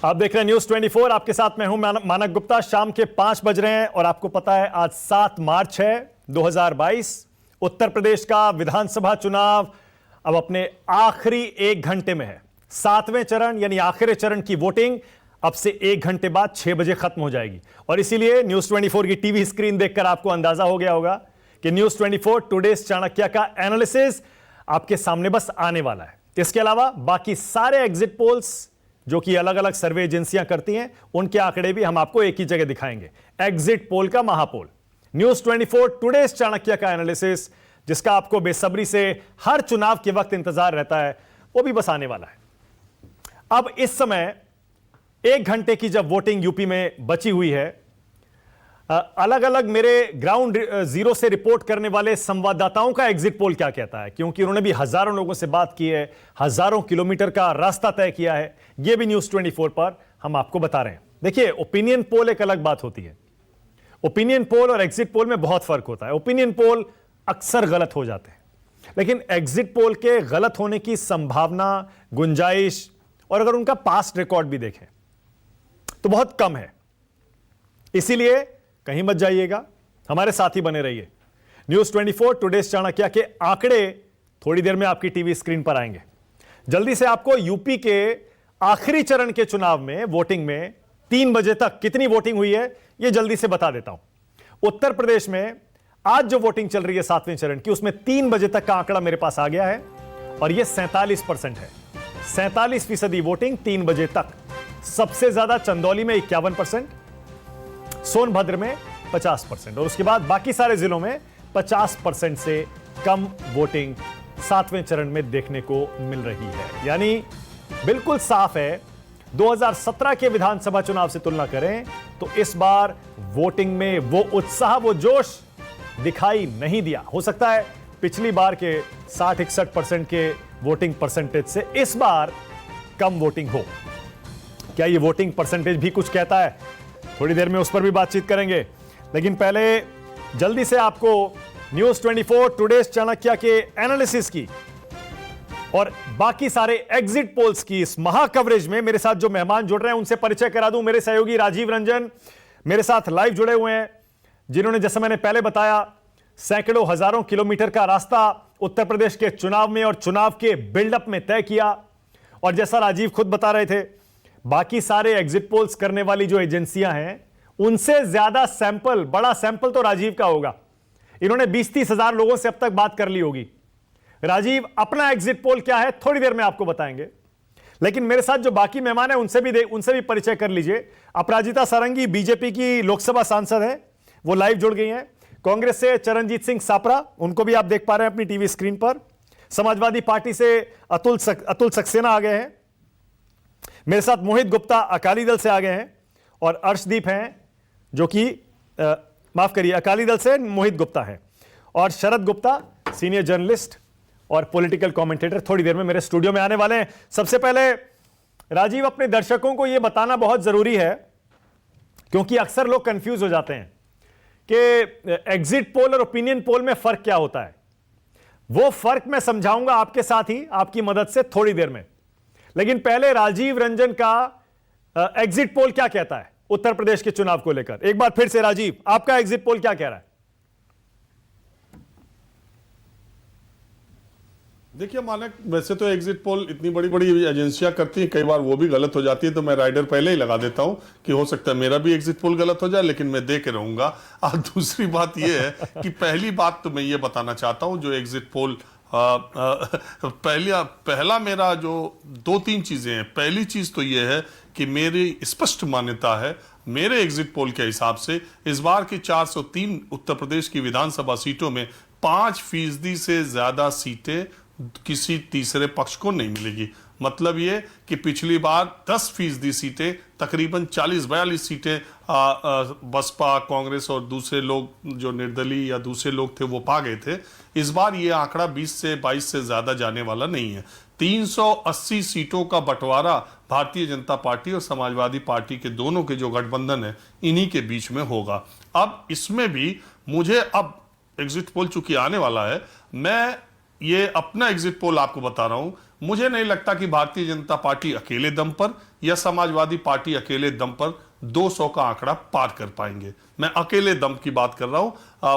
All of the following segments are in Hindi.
आप देख रहे हैं न्यूज 24। आपके साथ मैं हूं मानक गुप्ता। शाम के 5 बज रहे हैं और आपको पता है आज 7 मार्च है 2022। उत्तर प्रदेश का विधानसभा चुनाव अब अपने आखिरी 1 घंटे में है। 7वें चरण यानी आखिरी चरण की वोटिंग अब से 1 घंटे बाद 6 बजे खत्म हो जाएगी और इसीलिए न्यूज 24 की टीवी स्क्रीन देखकर आपको अंदाजा हो गया होगा कि न्यूज 24 टुडेज चाणक्य का एनालिसिस आपके सामने बस आने वाला है। इसके अलावा बाकी सारे एग्जिट पोल्स जो कि अलग अलग सर्वे एजेंसियां करती हैं, उनके आंकड़े भी हम आपको एक ही जगह दिखाएंगे। एग्जिट पोल का महापोल, न्यूज 24 टुडेज चाणक्य का एनालिसिस, जिसका आपको बेसब्री से हर चुनाव के वक्त इंतजार रहता है, वो भी बस आने वाला है। अब इस समय 1 घंटे की जब वोटिंग यूपी में बची हुई है, अलग अलग मेरे ग्राउंड जीरो से रिपोर्ट करने वाले संवाददाताओं का एग्जिट पोल क्या कहता है, क्योंकि उन्होंने भी हजारों लोगों से बात की है, हजारों किलोमीटर का रास्ता तय किया है। यह भी न्यूज 24 पर हम आपको बता रहे हैं। देखिए, ओपिनियन पोल एक अलग बात होती है। ओपिनियन पोल और एग्जिट पोल में बहुत फर्क होता है। ओपिनियन पोल अक्सर गलत हो जाते हैं, लेकिन एग्जिट पोल के गलत होने की संभावना, गुंजाइश और अगर उनका पास्ट रिकॉर्ड भी देखें तो बहुत कम है। इसीलिए कहीं मत जाइएगा, हमारे साथ ही बने रहिए। न्यूज 24 टुडेज चाणक्य के आंकड़े थोड़ी देर में आपकी टीवी स्क्रीन पर आएंगे। जल्दी से आपको यूपी के आखिरी चरण के चुनाव में वोटिंग में 3 बजे तक कितनी वोटिंग हुई है यह जल्दी से बता देता हूं। उत्तर प्रदेश में आज जो वोटिंग चल रही है 7वें चरण की, उसमें 3 बजे तक का आंकड़ा मेरे पास आ गया है और यह 47% है। 47% वोटिंग 3 बजे तक। सबसे ज्यादा चंदौली में 51%, सोनभद्र में 50% और उसके बाद बाकी सारे जिलों में 50% से कम वोटिंग 7वें चरण में देखने को मिल रही है। यानी बिल्कुल साफ है, 2017 के विधानसभा चुनाव से तुलना करें तो इस बार वोटिंग में वो उत्साह, वो जोश दिखाई नहीं दिया। हो सकता है पिछली बार के 60-61% के वोटिंग परसेंटेज से इस बार कम वोटिंग हो। क्या ये वोटिंग परसेंटेज भी कुछ कहता है? थोड़ी देर में उस पर भी बातचीत करेंगे, लेकिन पहले जल्दी से आपको न्यूज 24 टुडेज चाणक्य के एनालिसिस की और बाकी सारे एग्जिट पोल्स की इस महा कवरेज में मेरे साथ जो मेहमान जुड़ रहे हैं उनसे परिचय करा दूं। मेरे सहयोगी राजीव रंजन मेरे साथ लाइव जुड़े हुए हैं, जिन्होंने, जैसा मैंने पहले बताया, सैकड़ों हजारों किलोमीटर का रास्ता उत्तर प्रदेश के चुनाव में और चुनाव के बिल्डअप में तय किया। और जैसा राजीव खुद बता रहे थे, बाकी सारे एग्जिट पोल्स करने वाली जो एजेंसियां हैं, उनसे ज्यादा सैंपल, बड़ा सैंपल तो राजीव का होगा। इन्होंने 20-30 हजार लोगों से अब तक बात कर ली होगी। राजीव अपना एग्जिट पोल क्या है थोड़ी देर में आपको बताएंगे, लेकिन मेरे साथ जो बाकी मेहमान हैं उनसे भी परिचय कर लीजिए। अपराजिता सारंगी बीजेपी की लोकसभा सांसद है, वो लाइव जुड़ गई हैं। कांग्रेस से चरणजीत सिंह सापरा, उनको भी आप देख पा रहे हैं अपनी टीवी स्क्रीन पर। समाजवादी पार्टी से अतुल सक्सेना आ गए हैं। मेरे साथ मोहित गुप्ता अकाली दल से आ गए हैं और अर्शदीप हैं जो कि माफ करिए, अकाली दल से मोहित गुप्ता हैं और शरद गुप्ता सीनियर जर्नलिस्ट और पॉलिटिकल कमेंटेटर थोड़ी देर में मेरे स्टूडियो में आने वाले हैं। सबसे पहले राजीव, अपने दर्शकों को यह बताना बहुत जरूरी है, क्योंकि अक्सर लोग कंफ्यूज हो जाते हैं कि एग्जिट पोल और ओपिनियन पोल में फर्क क्या होता है। वो फर्क मैं समझाऊंगा आपके साथ ही, आपकी मदद से थोड़ी देर में। लेकिन पहले राजीव रंजन का एग्जिट पोल क्या कहता है उत्तर प्रदेश के चुनाव को लेकर। एक बार फिर से राजीव, आपका एग्जिट पोल क्या कह रहा है? देखिए मानक, वैसे तो एग्जिट पोल इतनी बड़ी बड़ी एजेंसियां करती हैं, कई बार वो भी गलत हो जाती है, तो मैं राइडर पहले ही लगा देता हूं कि हो सकता है मेरा भी एग्जिट पोल गलत हो जाए, लेकिन मैं दे के रहूंगा। और दूसरी बात ये है कि पहली बात तो मैं ये बताना चाहता हूं, जो एग्जिट पोल पहला मेरा जो 2-3 चीजें हैं। पहली चीज तो यह है कि मेरी स्पष्ट मान्यता है, मेरे एग्जिट पोल के हिसाब से इस बार की 403 उत्तर प्रदेश की विधानसभा सीटों में 5% से ज्यादा सीटें किसी तीसरे पक्ष को नहीं मिलेगी। मतलब ये कि पिछली बार 10% सीटें, तकरीबन 40-42 सीटें बसपा, कांग्रेस और दूसरे लोग जो निर्दलीय या दूसरे लोग थे वो पा गए थे। इस बार ये आंकड़ा 20 से 22 से ज्यादा जाने वाला नहीं है। 380 सीटों का बंटवारा भारतीय जनता पार्टी और समाजवादी पार्टी के दोनों के जो गठबंधन है, इन्हीं के बीच में होगा। अब इसमें भी मुझे, अब एग्जिट पोल चूंकि आने वाला है, मैं ये अपना एग्जिट पोल आपको बता रहा हूं, मुझे नहीं लगता कि भारतीय जनता पार्टी अकेले दम पर या समाजवादी पार्टी अकेले दम पर 200 का आंकड़ा पार कर पाएंगे। मैं अकेले दम की बात कर रहा हूं।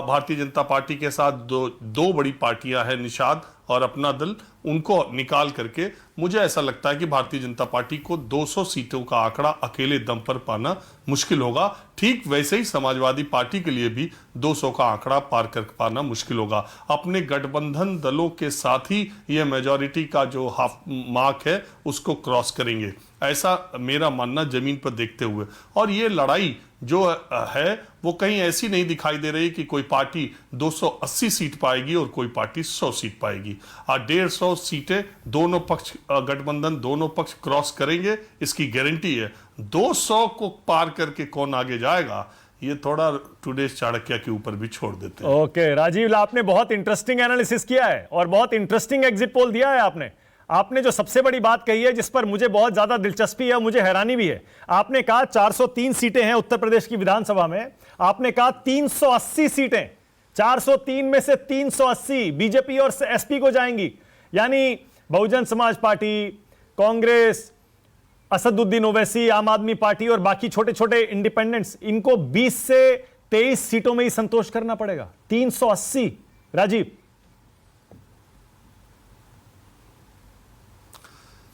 भारतीय जनता पार्टी के साथ दो बड़ी पार्टियां हैं, निषाद और अपना दल, उनको निकाल करके मुझे ऐसा लगता है कि भारतीय जनता पार्टी को 200 सीटों का आंकड़ा अकेले दम पर पाना मुश्किल होगा। ठीक वैसे ही समाजवादी पार्टी के लिए भी 200 का आंकड़ा पार कर पाना मुश्किल होगा। अपने गठबंधन दलों के साथ ही यह मेजॉरिटी का जो हाफ मार्क है उसको क्रॉस करेंगे, ऐसा मेरा मानना जमीन पर देखते हुए। और ये लड़ाई जो है वो कहीं ऐसी नहीं दिखाई दे रही कि कोई पार्टी 280 सीट पाएगी और कोई पार्टी 100 सीट पाएगी। 150 सीटें दोनों पक्ष, गठबंधन दोनों पक्ष क्रॉस करेंगे, इसकी गारंटी है। 200 को पार करके कौन आगे जाएगा, ये थोड़ा टुडेस चाणक्य के ऊपर भी छोड़ देते हैं। ओके राजीव, आपने बहुत इंटरेस्टिंग एनालिसिस किया है और बहुत इंटरेस्टिंग एग्जिट पोल दिया है आपने जो सबसे बड़ी बात कही है, जिस पर मुझे बहुत ज्यादा दिलचस्पी है, मुझे हैरानी भी है। आपने कहा 403 सीटें हैं उत्तर प्रदेश की विधानसभा में, आपने कहा 380 सीटें, 403 में से 380 बीजेपी और एसपी को जाएंगी। यानी बहुजन समाज पार्टी, कांग्रेस, असदुद्दीन ओवैसी, आम आदमी पार्टी और बाकी छोटे छोटे इंडिपेंडेंट्स, इनको 20 से 23 सीटों में ही संतोष करना पड़ेगा। 380। राजीव।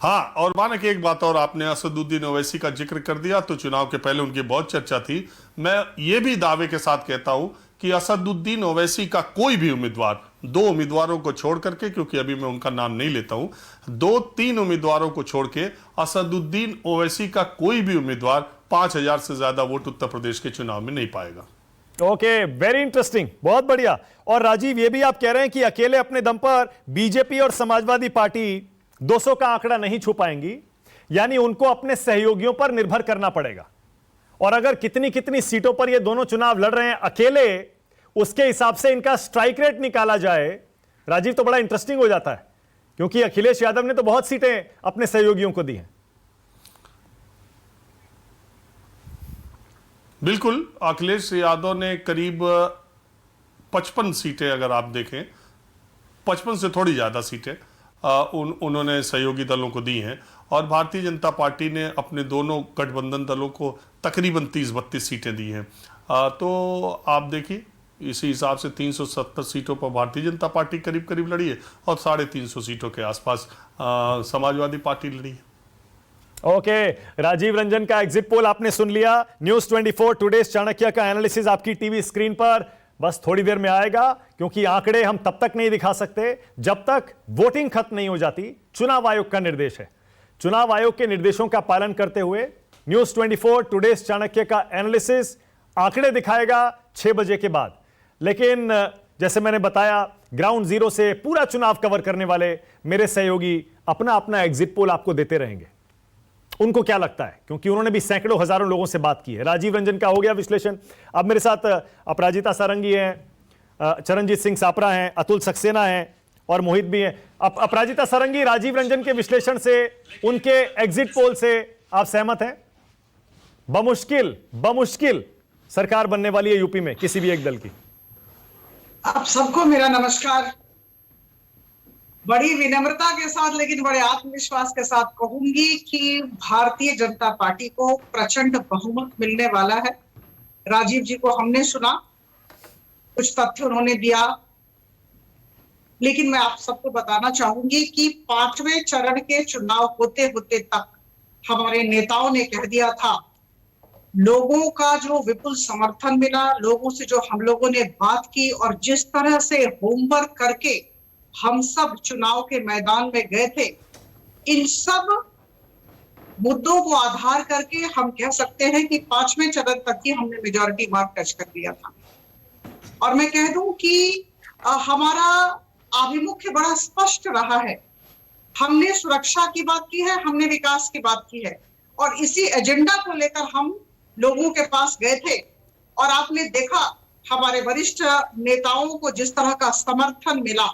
हाँ, और माना कि एक बात और, आपने असदुद्दीन ओवैसी का जिक्र कर दिया, तो चुनाव के पहले उनकी बहुत चर्चा थी। मैं ये भी दावे के साथ कहता हूं कि असदुद्दीन ओवैसी का कोई भी उम्मीदवार, 2 उम्मीदवारों को छोड़ करके, क्योंकि अभी मैं उनका नाम नहीं लेता हूं, 2-3 उम्मीदवारों को छोड़ के असदुद्दीन ओवैसी का कोई भी उम्मीदवार 5000 से ज्यादा वोट उत्तर प्रदेश के चुनाव में नहीं पाएगा। ओके, वेरी इंटरेस्टिंग, बहुत बढ़िया। और राजीव, ये भी आप कह रहे हैं कि अकेले अपने दम पर बीजेपी और समाजवादी पार्टी 200 का आंकड़ा नहीं छू पाएंगी, यानी उनको अपने सहयोगियों पर निर्भर करना पड़ेगा। और अगर कितनी कितनी सीटों पर ये दोनों चुनाव लड़ रहे हैं अकेले, उसके हिसाब से इनका स्ट्राइक रेट निकाला जाए, राजीव, तो बड़ा इंटरेस्टिंग हो जाता है, क्योंकि अखिलेश यादव ने तो बहुत सीटें अपने सहयोगियों को दी हैं। बिल्कुल, अखिलेश यादव ने करीब 55 सीटें, अगर आप देखें 55 से थोड़ी ज्यादा सीटें उन्होंने सहयोगी दलों को दी हैं। और भारतीय जनता पार्टी ने अपने दोनों गठबंधन दलों को तकरीबन 30-32 सीटें दी हैं। तो आप देखिए, इसी हिसाब से 370 सीटों पर भारतीय जनता पार्टी करीब करीब लड़ी है और 350 सीटों के आसपास समाजवादी पार्टी लड़ी है। ओके, राजीव रंजन का एग्जिट पोल आपने सुन लिया। न्यूज़ 24 टुडेस चाणक्य का एनालिसिस आपकी टीवी स्क्रीन पर बस थोड़ी देर में आएगा, क्योंकि आंकड़े हम तब तक नहीं दिखा सकते जब तक वोटिंग खत्म नहीं हो जाती। चुनाव आयोग का निर्देश है। चुनाव आयोग के निर्देशों का पालन करते हुए न्यूज़ 24 टुडेस चाणक्य का एनालिसिस आंकड़े दिखाएगा 6 बजे के बाद। लेकिन जैसे मैंने बताया, ग्राउंड जीरो से पूरा चुनाव कवर करने वाले मेरे सहयोगी अपना अपना एग्जिट पोल आपको देते रहेंगे। उनको क्या लगता है, क्योंकि उन्होंने भी सैकड़ों हजारों लोगों से बात की है। राजीव रंजन का हो गया विश्लेषण। अब मेरे साथ अपराजिता सारंगी हैं, चरणजीत सिंह सापरा हैं, अतुल सक्सेना हैं और मोहित भी हैं। अपराजिता सारंगी, राजीव रंजन के विश्लेषण से, उनके एग्जिट पोल से आप सहमत हैं? बमुश्किल सरकार बनने वाली है यूपी में किसी भी एक दल की। आप सबको मेरा नमस्कार। बड़ी विनम्रता के साथ लेकिन बड़े आत्मविश्वास के साथ कहूंगी कि भारतीय जनता पार्टी को प्रचंड बहुमत मिलने वाला है। राजीव जी को हमने सुना, कुछ तथ्य उन्होंने दिया, लेकिन मैं आप सबको बताना चाहूंगी कि 5वें चरण के चुनाव होते होते तक हमारे नेताओं ने कह दिया था, लोगों का जो विपुल समर्थन मिला, लोगों से जो हम लोगों ने बात की और जिस तरह से होमवर्क करके हम सब चुनाव के मैदान में गए थे, इन सब मुद्दों को आधार करके हम कह सकते हैं कि 5वें चरण तक ही हमने मेजॉरिटी मार्क टच कर लिया था। और मैं कह दूं कि हमारा आभिमुख्य बड़ा स्पष्ट रहा है। हमने सुरक्षा की बात की है, हमने विकास की बात की है, और इसी एजेंडा को लेकर हम लोगों के पास गए थे। और आपने देखा हमारे वरिष्ठ नेताओं को जिस तरह का समर्थन मिला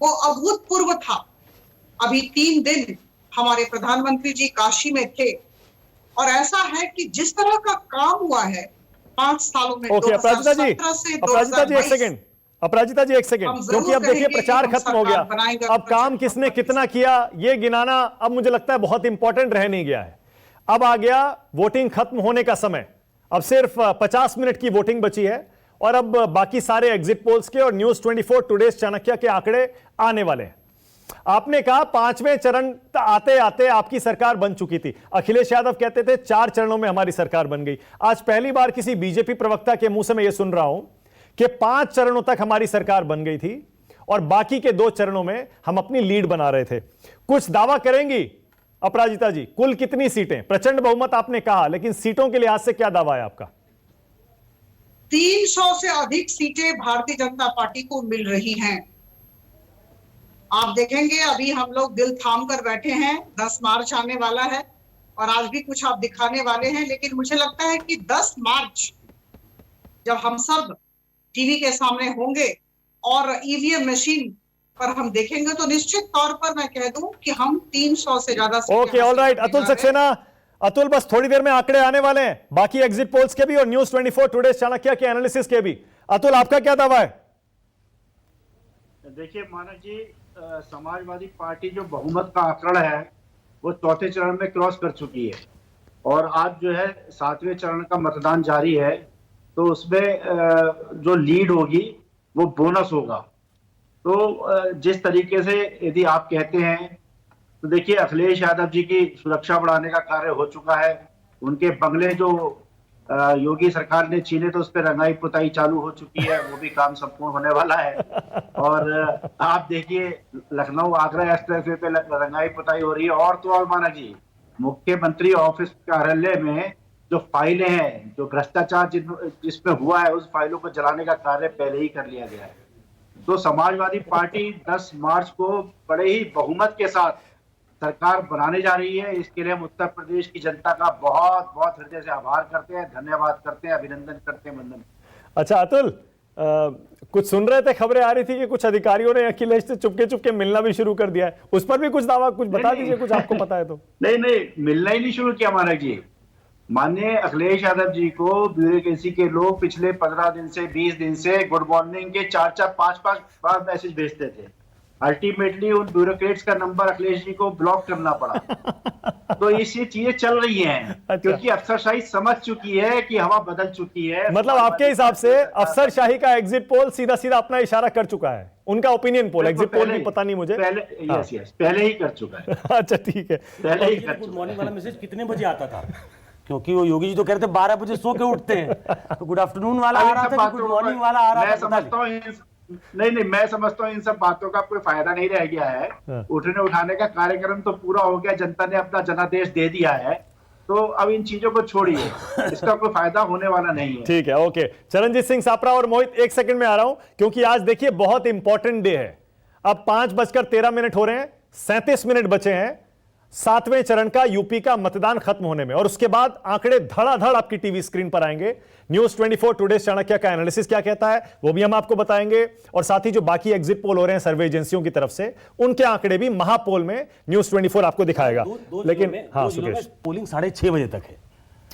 वो अभूतपूर्व था। अभी 3 दिन हमारे प्रधानमंत्री जी काशी में थे, और ऐसा है कि जिस तरह का काम हुआ है 5 सालों में, अपराजिता जी एक सेकंड, अपराजिता जी एक सेकंड, हम जरूर क्योंकि अब देखिए कहेंगे कि प्रचार हम खत्म हो सरकार गया, बनाएंगे, अब काम किसने कितना किया ये गिनाना अब मुझे लगता है बहुत इंपॉर्टेंट रह नहीं गया है। अब आ गया वोटिंग खत्म होने का समय, अब सिर्फ 50 मिनट की वोटिंग बची है और अब बाकी सारे एग्जिट पोल्स के और न्यूज 24 टुडेज चाणक्य के आंकड़े आने वाले हैं। आपने कहा 5वें चरण आते आते आपकी सरकार बन चुकी थी। अखिलेश यादव कहते थे 4 चरणों में हमारी सरकार बन गई। आज पहली बार किसी बीजेपी प्रवक्ता के मुंह से मैं यह सुन रहा हूं कि 5 चरणों तक हमारी सरकार बन गई थी और बाकी के 2 चरणों में हम अपनी लीड बना रहे थे। कुछ दावा करेंगी अपराजिता जी, कुल कितनी सीटें? प्रचंड बहुमत आपने कहा, लेकिन सीटों के लिहाज से क्या दावा है आपका? 300 से अधिक सीटें भारतीय जनता पार्टी को मिल रही हैं। आप देखेंगे अभी हम लोग दिल थाम कर बैठे हैं, 10 मार्च आने वाला है और आज भी कुछ आप दिखाने वाले हैं, लेकिन मुझे लगता है कि 10 मार्च जब हम सब टीवी के सामने होंगे और ईवीएम मशीन पर हम देखेंगे तो निश्चित तौर पर मैं कह दूं कि हम 300 से ज्यादा ओके, ऑलराइट। अतुल सक्सेना, अतुल बस थोड़ी देर में आंकड़े आने वाले हैं, बाकी एग्जिट पोल्स के भी और न्यूज 24 टुडे चाणक्य के एनालिसिस के भी। अतुल आपका क्या दावा है? देखिए मानक जी, समाजवादी पार्टी जो बहुमत का आंकड़ा है वो 4थे चरण में क्रॉस कर चुकी है और आज जो है 7वें चरण का मतदान जारी है, तो उसमें जो लीड होगी वो बोनस होगा। तो जिस तरीके से यदि आप कहते हैं तो देखिए अखिलेश यादव जी की सुरक्षा बढ़ाने का कार्य हो चुका है। उनके बंगले जो योगी सरकार ने छीने तो उस पर रंगाई पुताई चालू हो चुकी है, वो भी काम संपूर्ण होने वाला है। और आप देखिए लखनऊ आगरा एक्सप्रेस वे पे रंगाई पुताई हो रही है। और तो और माना जी, मुख्यमंत्री ऑफिस कार्यालय में जो फाइलें हैं, जो भ्रष्टाचार जिसमें हुआ है, उस फाइलों को जलाने का कार्य पहले ही कर लिया गया है। तो समाजवादी पार्टी 10 मार्च को बड़े ही बहुमत के साथ सरकार बनाने जा रही है। इसके लिए हम उत्तर प्रदेश की जनता का बहुत बहुत हृदय से आभार करते हैं, धन्यवाद करते हैं, अभिनंदन करते हैं, वंदन। अच्छा अतुल, कुछ सुन रहे थे, खबरें आ रही थी कि कुछ अधिकारियों ने अखिलेश से चुपके चुपके मिलना भी शुरू कर दिया है, उस पर भी कुछ दावा, कुछ बता दीजिए, कुछ आपको पता है तो। नहीं, मिलना ही नहीं शुरू किया मानक जी। माननीय अखिलेश यादव जी को ब्यूरोक्रेसी के लोग पिछले 15 दिन से 20 दिन से गुड मॉर्निंग के 4-4 5-5 बार मैसेज भेजते थे। अल्टीमेटली उन ब्यूरोक्रेट्स का नंबर अखिलेश जी को ब्लॉक करना पड़ा। तो ये चीजें चल रही हैं। अच्छा। क्योंकि अफसरशाही समझ चुकी है कि हवा बदल चुकी है। मतलब आपके हिसाब से अफसरशाही का एग्जिट पोल सीधा सीधा अपना इशारा कर चुका है, उनका ओपिनियन पोल, एग्जिट पोल भी पता नहीं मुझे, पहले ही कर चुका है। अच्छा ठीक है। पहले ही कर गुड चुका मॉर्निंग वाला मैसेज कितने बजे आता था? क्योंकि वो योगी जी तो कह रहे थे 12 बजे सो के उठते हैं, तो गुड आफ्टरनून वाला आ रहा था, गुड मॉर्निंग वाला आ रहा था। मैं समझता हूँ इन सब बातों का कोई फायदा नहीं रह गया है। उठने उठाने का कार्यक्रम तो पूरा हो गया, जनता ने अपना जनादेश दे दिया है, तो अब इन चीजों को छोड़िए, इसका कोई फायदा होने वाला नहीं है। ठीक है, ओके। चरणजीत सिंह सापरा और मोहित, 1 सेकंड में आ रहा हूं, क्योंकि आज देखिए बहुत इंपॉर्टेंट डे है। अब 5:13 हो रहे हैं, 37 मिनट बचे हैं 7वें चरण का यूपी का मतदान खत्म होने में, और उसके बाद आंकड़े धड़ाधड़ आपकी टीवी स्क्रीन पर आएंगे। न्यूज 24 टुडे चाणक्य का एनालिसिस क्या कहता है वो भी हम आपको बताएंगे, और साथ ही जो बाकी एग्जिट पोल हो रहे हैं सर्वे एजेंसियों की तरफ से, उनके आंकड़े भी महापोल में न्यूज 24 आपको दिखाएगा। लेकिन हाँ सुकेश, पोलिंग 6:30 बजे तक है।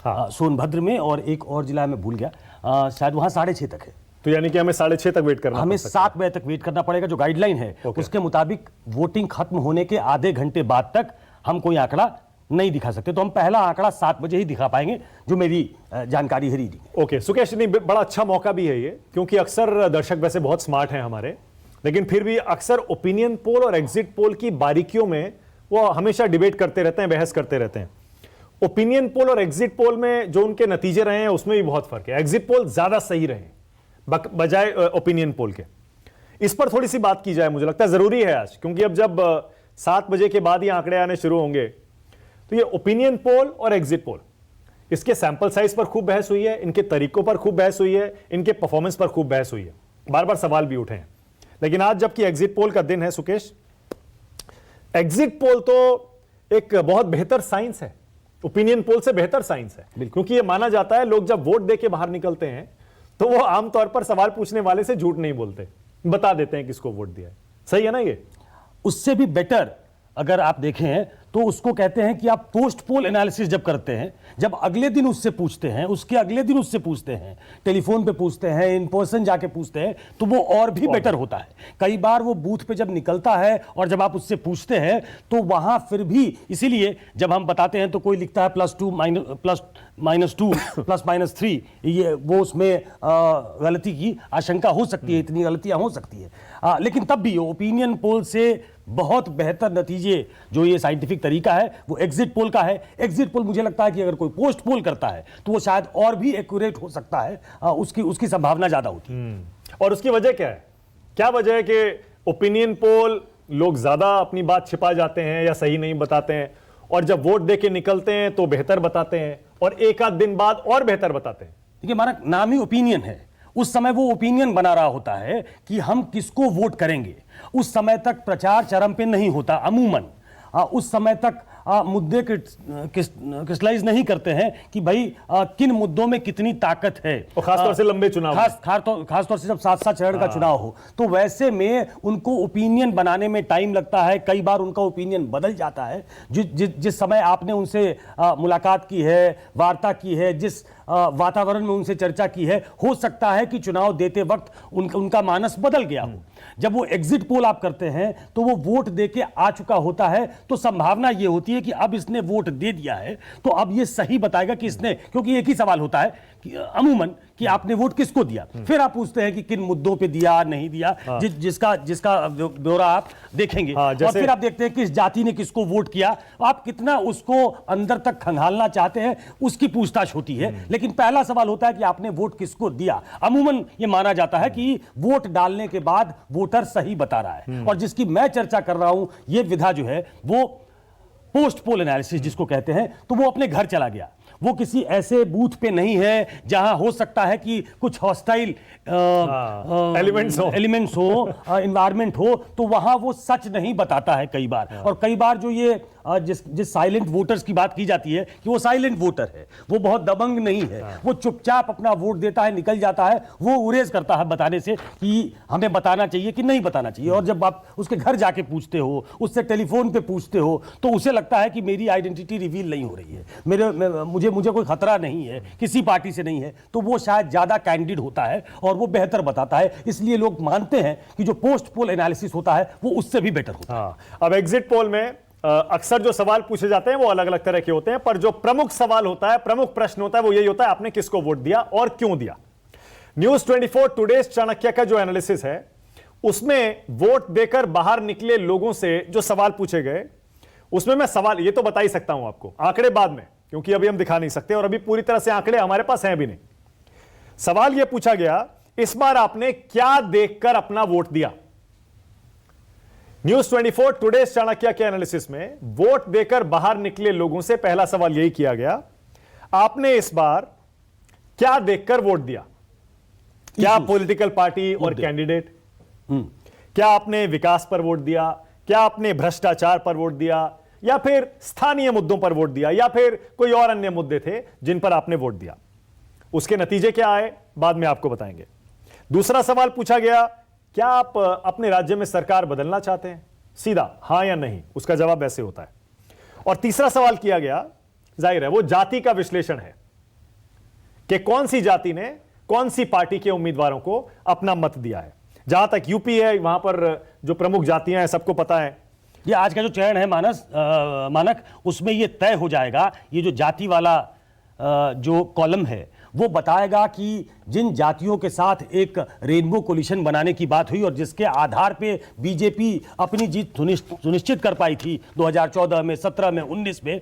हाँ, सोनभद्र में और एक और जिला में भूल गया, शायद वहां 6:30 तक है। तो यानी कि हमें 6:30 तक वेट करना, हमें 7 बजे तक वेट करना पड़ेगा। जो गाइडलाइन है उसके मुताबिक वोटिंग खत्म होने के आधे घंटे बाद तक हम कोई आंकड़ा नहीं दिखा सकते, तो हम पहला आंकड़ा 7 बजे ही दिखा पाएंगे, जो मेरी जानकारी है रीडिंग। ओके सुकेश, नहीं बड़ा अच्छा मौका भी है ये, क्योंकि अक्सर दर्शक वैसे बहुत स्मार्ट हैं हमारे, लेकिन फिर भी अक्सर ओपिनियन पोल और एग्जिट पोल की बारीकियों में वो हमेशा डिबेट करते रहते हैं, बहस करते रहते हैं। ओपिनियन पोल और एग्जिट पोल में जो उनके नतीजे रहे हैं उसमें भी बहुत फर्क है। एग्जिट पोल ज्यादा सही रहे बजाय ओपिनियन पोल के। इस पर थोड़ी सी बात की जाए, मुझे लगता है जरूरी है आज, क्योंकि अब जब 7 बजे के बाद ही आंकड़े आने शुरू होंगे, तो ये ओपिनियन पोल और एग्जिट पोल, इसके सैंपल साइज पर खूब बहस हुई है, इनके तरीकों पर खूब बहस हुई है, इनके परफॉर्मेंस पर खूब बहस हुई है, बार बार सवाल भी उठे हैं। लेकिन आज जबकि एग्जिट पोल का दिन है सुकेश, एग्जिट पोल तो एक बहुत बेहतर साइंस है, ओपिनियन पोल से बेहतर साइंस है, क्योंकि यह माना जाता है लोग जब वोट देके बाहर निकलते हैं तो वो आमतौर पर सवाल पूछने वाले से झूठ नहीं बोलते, बता देते हैं किसको वोट दिया है। सही है ना ये? उससे भी बेटर अगर आप देखें तो उसको कहते हैं कि आप पोस्ट पोल एनालिसिस जब करते हैं, जब अगले दिन उससे पूछते हैं, उसके अगले दिन उससे पूछते हैं, टेलीफोन पे पूछते हैं, इन पर्सन जाके पूछते हैं, तो वो और भी बेटर होता है। कई बार वो बूथ पे जब निकलता है और जब आप उससे पूछते हैं तो वहां फिर भी, इसीलिए जब हम बताते हैं तो कोई लिखता है +2 -2 +-3, ये वो उसमें गलती की आशंका हो सकती है, इतनी गलतियां हो सकती है, लेकिन तब भी ओपिनियन पोल से बहुत बेहतर नतीजे जो ये साइंटिफिक तरीका है वो एग्जिट पोल का है। एग्जिट पोल मुझे लगता है कि अगर कोई पोस्ट पोल करता है तो वो शायद और भी एक्यूरेट हो सकता है, उसकी संभावना ज्यादा होती है। और उसकी वजह क्या है? क्या वजह है कि ओपिनियन पोल लोग ज्यादा अपनी बात छिपा जाते हैं या सही नहीं बताते हैं, और जब वोट दे के निकलते हैं तो बेहतर बताते हैं, और एक आध दिन बाद और बेहतर बताते हैं? देखिए, हमारा नाम ही ओपिनियन है। उस समय वो ओपिनियन बना रहा होता है कि हम किसको वोट करेंगे। उस समय तक प्रचार चरम पे नहीं होता अमूमन। उस समय तक मुद्दे क्रिस्टलाइज नहीं करते हैं कि भाई किन मुद्दों में कितनी ताकत है, और खासतौर से लंबे चुनाव, खासतौर से जब 7-7 चरण का चुनाव हो, तो वैसे में उनको ओपिनियन बनाने में टाइम लगता है। कई बार उनका ओपिनियन बदल जाता है। जिस समय आपने उनसे मुलाकात की है, वार्ता की है, जिस वातावरण में उनसे चर्चा की है, हो सकता है कि चुनाव देते वक्त उनका मानस बदल गया हो। जब वो एग्जिट पोल आप करते हैं तो वो वोट दे के आ चुका होता है, तो संभावना ये होती है कि अब इसने वोट दे दिया है तो अब ये सही बताएगा कि इसने, क्योंकि एक ही सवाल होता है कि अमूमन कि आपने वोट किसको दिया, फिर आप पूछते हैं कि किन मुद्दों पे दिया, नहीं दिया, जिसका ब्यौरा आप देखेंगे, और फिर आप देखते हैं किस जाति ने किसको वोट किया, आप कितना उसको अंदर तक खंगालना चाहते हैं, उसकी पूछताछ होती है। लेकिन पहला सवाल होता है कि आपने वोट किसको दिया। अमूमन ये माना जाता है कि वोट डालने के बाद वोटर सही बता रहा है, और जिसकी मैं चर्चा कर रहा हूं ये विधा जो है वो पोस्ट पोल एनालिसिस जिसको कहते हैं, तो वो अपने घर चला गया। वो किसी ऐसे बूथ पे नहीं है जहां हो सकता है कि कुछ हॉस्टाइल एलिमेंट्स हो, एनवायरमेंट हो, तो वहां वो सच नहीं बताता है कई बार। और कई बार जो ये जिस साइलेंट वोटर्स की बात की जाती है कि वो साइलेंट वोटर है, वो बहुत दबंग नहीं है, वो चुपचाप अपना वोट देता है, निकल जाता है, वो उरेज करता है बताने से कि हमें बताना चाहिए कि नहीं बताना चाहिए। और जब आप उसके घर जाके पूछते हो, उससे टेलीफोन पे पूछते हो, तो उसे लगता है कि मेरी आइडेंटिटी रिवील नहीं हो रही है, मुझे कोई खतरा नहीं है, किसी पार्टी से नहीं है, तो वो शायद ज्यादा कैंडिड होता है और वो बेहतर बताता है। इसलिए लोग मानते हैं कि जो पोस्ट पोल एनालिसिस होता है वो उससे भी बेटर होता है। अब एग्जिट पोल में अक्सर जो सवाल पूछे जाते हैं वो अलग अलग तरह के होते हैं, पर जो प्रमुख सवाल होता है, प्रमुख प्रश्न होता है, वो यही होता है आपने किसको वोट दिया और क्यों दिया। न्यूज 24 टुडेज चाणक्य का जो एनालिसिस है उसमें वोट देकर बाहर निकले लोगों से जो सवाल पूछे गए, उसमें मैं सवाल ये तो बता ही सकता हूं आपको, आंकड़े बाद में, क्योंकि अभी हम दिखा नहीं सकते और अभी पूरी तरह से आंकड़े हमारे पास हैं भी नहीं। सवाल यह पूछा गया, इस बार आपने क्या देखकर अपना वोट दिया। न्यूज 24 टुडेज चाणक्य के एनालिसिस में वोट देकर बाहर निकले लोगों से पहला सवाल यही किया गया, आपने इस बार क्या देखकर वोट दिया। क्या पॉलिटिकल पार्टी और कैंडिडेट, क्या आपने विकास पर वोट दिया, क्या आपने भ्रष्टाचार पर वोट दिया, या फिर स्थानीय मुद्दों पर वोट दिया, या फिर कोई और अन्य मुद्दे थे जिन पर आपने वोट दिया। उसके नतीजे क्या आए बाद में आपको बताएंगे। दूसरा सवाल पूछा गया, क्या आप अपने राज्य में सरकार बदलना चाहते हैं, सीधा हां या नहीं, उसका जवाब ऐसे होता है। और तीसरा सवाल किया गया, जाहिर है वो जाति का विश्लेषण है कि कौन सी जाति ने कौन सी पार्टी के उम्मीदवारों को अपना मत दिया है। जहां तक यूपी है, वहां पर जो प्रमुख जातियां हैं सबको पता है। ये आज का जो चयन है मानक, उसमें ये तय हो जाएगा, ये जो जाति वाला जो कॉलम है वो बताएगा कि जिन जातियों के साथ एक रेनबो कोलिशन बनाने की बात हुई और जिसके आधार पे बीजेपी अपनी जीत सुनिश्चित कर पाई थी 2014 में, 17 में, 19 में,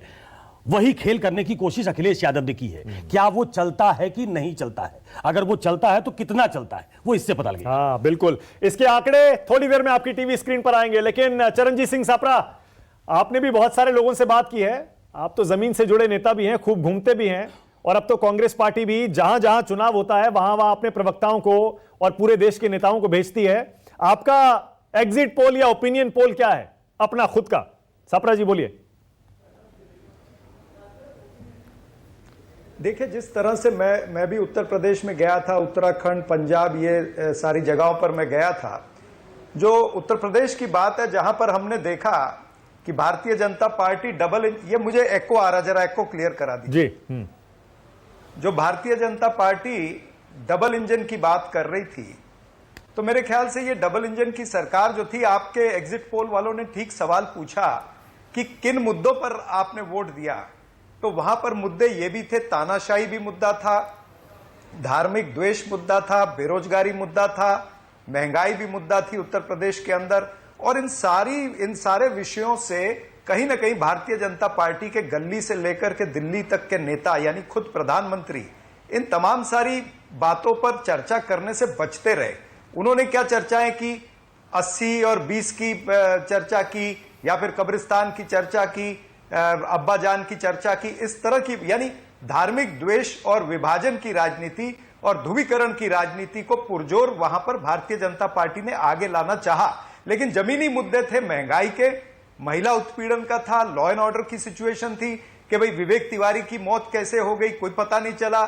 वही खेल करने की कोशिश अखिलेश यादव ने की है। क्या वो चलता है कि नहीं चलता है, अगर वो चलता है तो कितना चलता है, वो इससे पता लगेगा। हाँ बिल्कुल, इसके आंकड़े थोड़ी देर में आपकी टीवी स्क्रीन पर आएंगे। लेकिन चरणजीत सिंह सापरा, आपने भी बहुत सारे लोगों से बात की है, आप तो जमीन से जुड़े नेता भी हैं, खूब घूमते भी हैं, और अब तो कांग्रेस पार्टी भी जहां जहां चुनाव होता है वहां वहां अपने प्रवक्ताओं को और पूरे देश के नेताओं को भेजती है। आपका एग्जिट पोल या ओपिनियन पोल क्या है अपना खुद का, सापरा जी बोलिए। देखिए, जिस तरह से मैं भी उत्तर प्रदेश में गया था, उत्तराखंड, पंजाब, ये सारी जगहों पर मैं गया था। जो उत्तर प्रदेश की बात है, जहां पर हमने देखा कि भारतीय जनता पार्टी ये मुझे एको आ रहा, जरा एको क्लियर करा दीजिए जी। जो Bharatiya Janata party double engine की बात कर रही थी, तो मेरे ख्याल से ये डबल इंजन की सरकार जो थी, आपके एग्जिट पोल वालों ने ठीक सवाल पूछा कि किन मुद्दों पर आपने वोट दिया, तो वहां पर मुद्दे ये भी थे, तानाशाही भी मुद्दा था, धार्मिक द्वेष मुद्दा था, बेरोजगारी मुद्दा था, महंगाई भी मुद्दा थी उत्तर प्रदेश के अंदर। और इन सारे विषयों से कहीं ना कहीं भारतीय जनता पार्टी के गली से लेकर के दिल्ली तक के नेता, यानी खुद प्रधानमंत्री, इन तमाम सारी बातों पर चर्चा करने से बचते रहे। उन्होंने क्या चर्चाएं की, 80 और 20 की चर्चा की, या फिर कब्रिस्तान की चर्चा की, अब्बा जान की चर्चा की, इस तरह की, यानी धार्मिक द्वेष और विभाजन की राजनीति और ध्रुवीकरण की राजनीति को पुरजोर वहां पर भारतीय जनता पार्टी ने आगे लाना चाहा। लेकिन जमीनी मुद्दे थे महंगाई के, महिला उत्पीड़न का था, लॉ एंड ऑर्डर की सिचुएशन थी कि भाई विवेक तिवारी की मौत कैसे हो गई, कोई पता नहीं चला,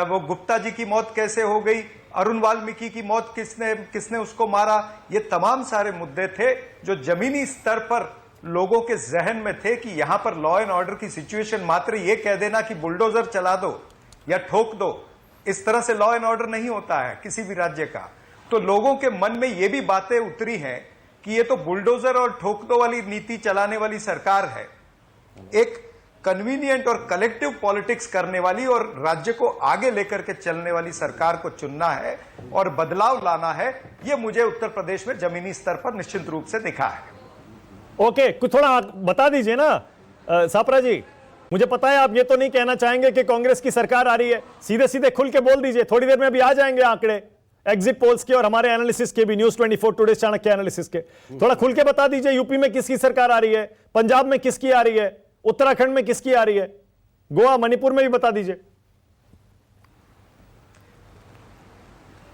वो गुप्ता जी की मौत कैसे हो गई, अरुण वाल्मीकि की मौत किसने उसको मारा। ये तमाम सारे मुद्दे थे जो जमीनी स्तर पर लोगों के जहन में थे कि यहां पर लॉ एंड ऑर्डर की सिचुएशन, मात्र ये कह देना कि बुलडोजर चला दो या ठोक दो, इस तरह से लॉ एंड ऑर्डर नहीं होता है किसी भी राज्य का। तो लोगों के मन में ये भी बातें उतरी हैं कि ये तो बुलडोजर और ठोक दो वाली नीति चलाने वाली सरकार है, एक कन्वीनियंट और कलेक्टिव पॉलिटिक्स करने वाली और राज्य को आगे लेकर के चलने वाली सरकार को चुनना है और बदलाव लाना है। ये मुझे उत्तर प्रदेश में जमीनी स्तर पर निश्चित रूप से दिखा है। ओके, कुछ थोड़ा बता दीजिए ना सापरा जी, मुझे पता है आप ये तो नहीं कहना चाहेंगे कि कांग्रेस की सरकार आ रही है, सीधे सीधे खुल के बोल दीजिए। थोड़ी देर में अभी आ जाएंगे आंकड़े एग्जिट पोल्स के और हमारे एनालिसिस के भी, न्यूज़ 24 टुडे चाणक्य एनालिसिस के। थोड़ा खुल के बता दीजिए, यूपी में किसकी सरकार आ रही है, पंजाब में किसकी आ रही है, उत्तराखंड में किसकी आ रही है, गोवा मणिपुर में भी बता दीजिए।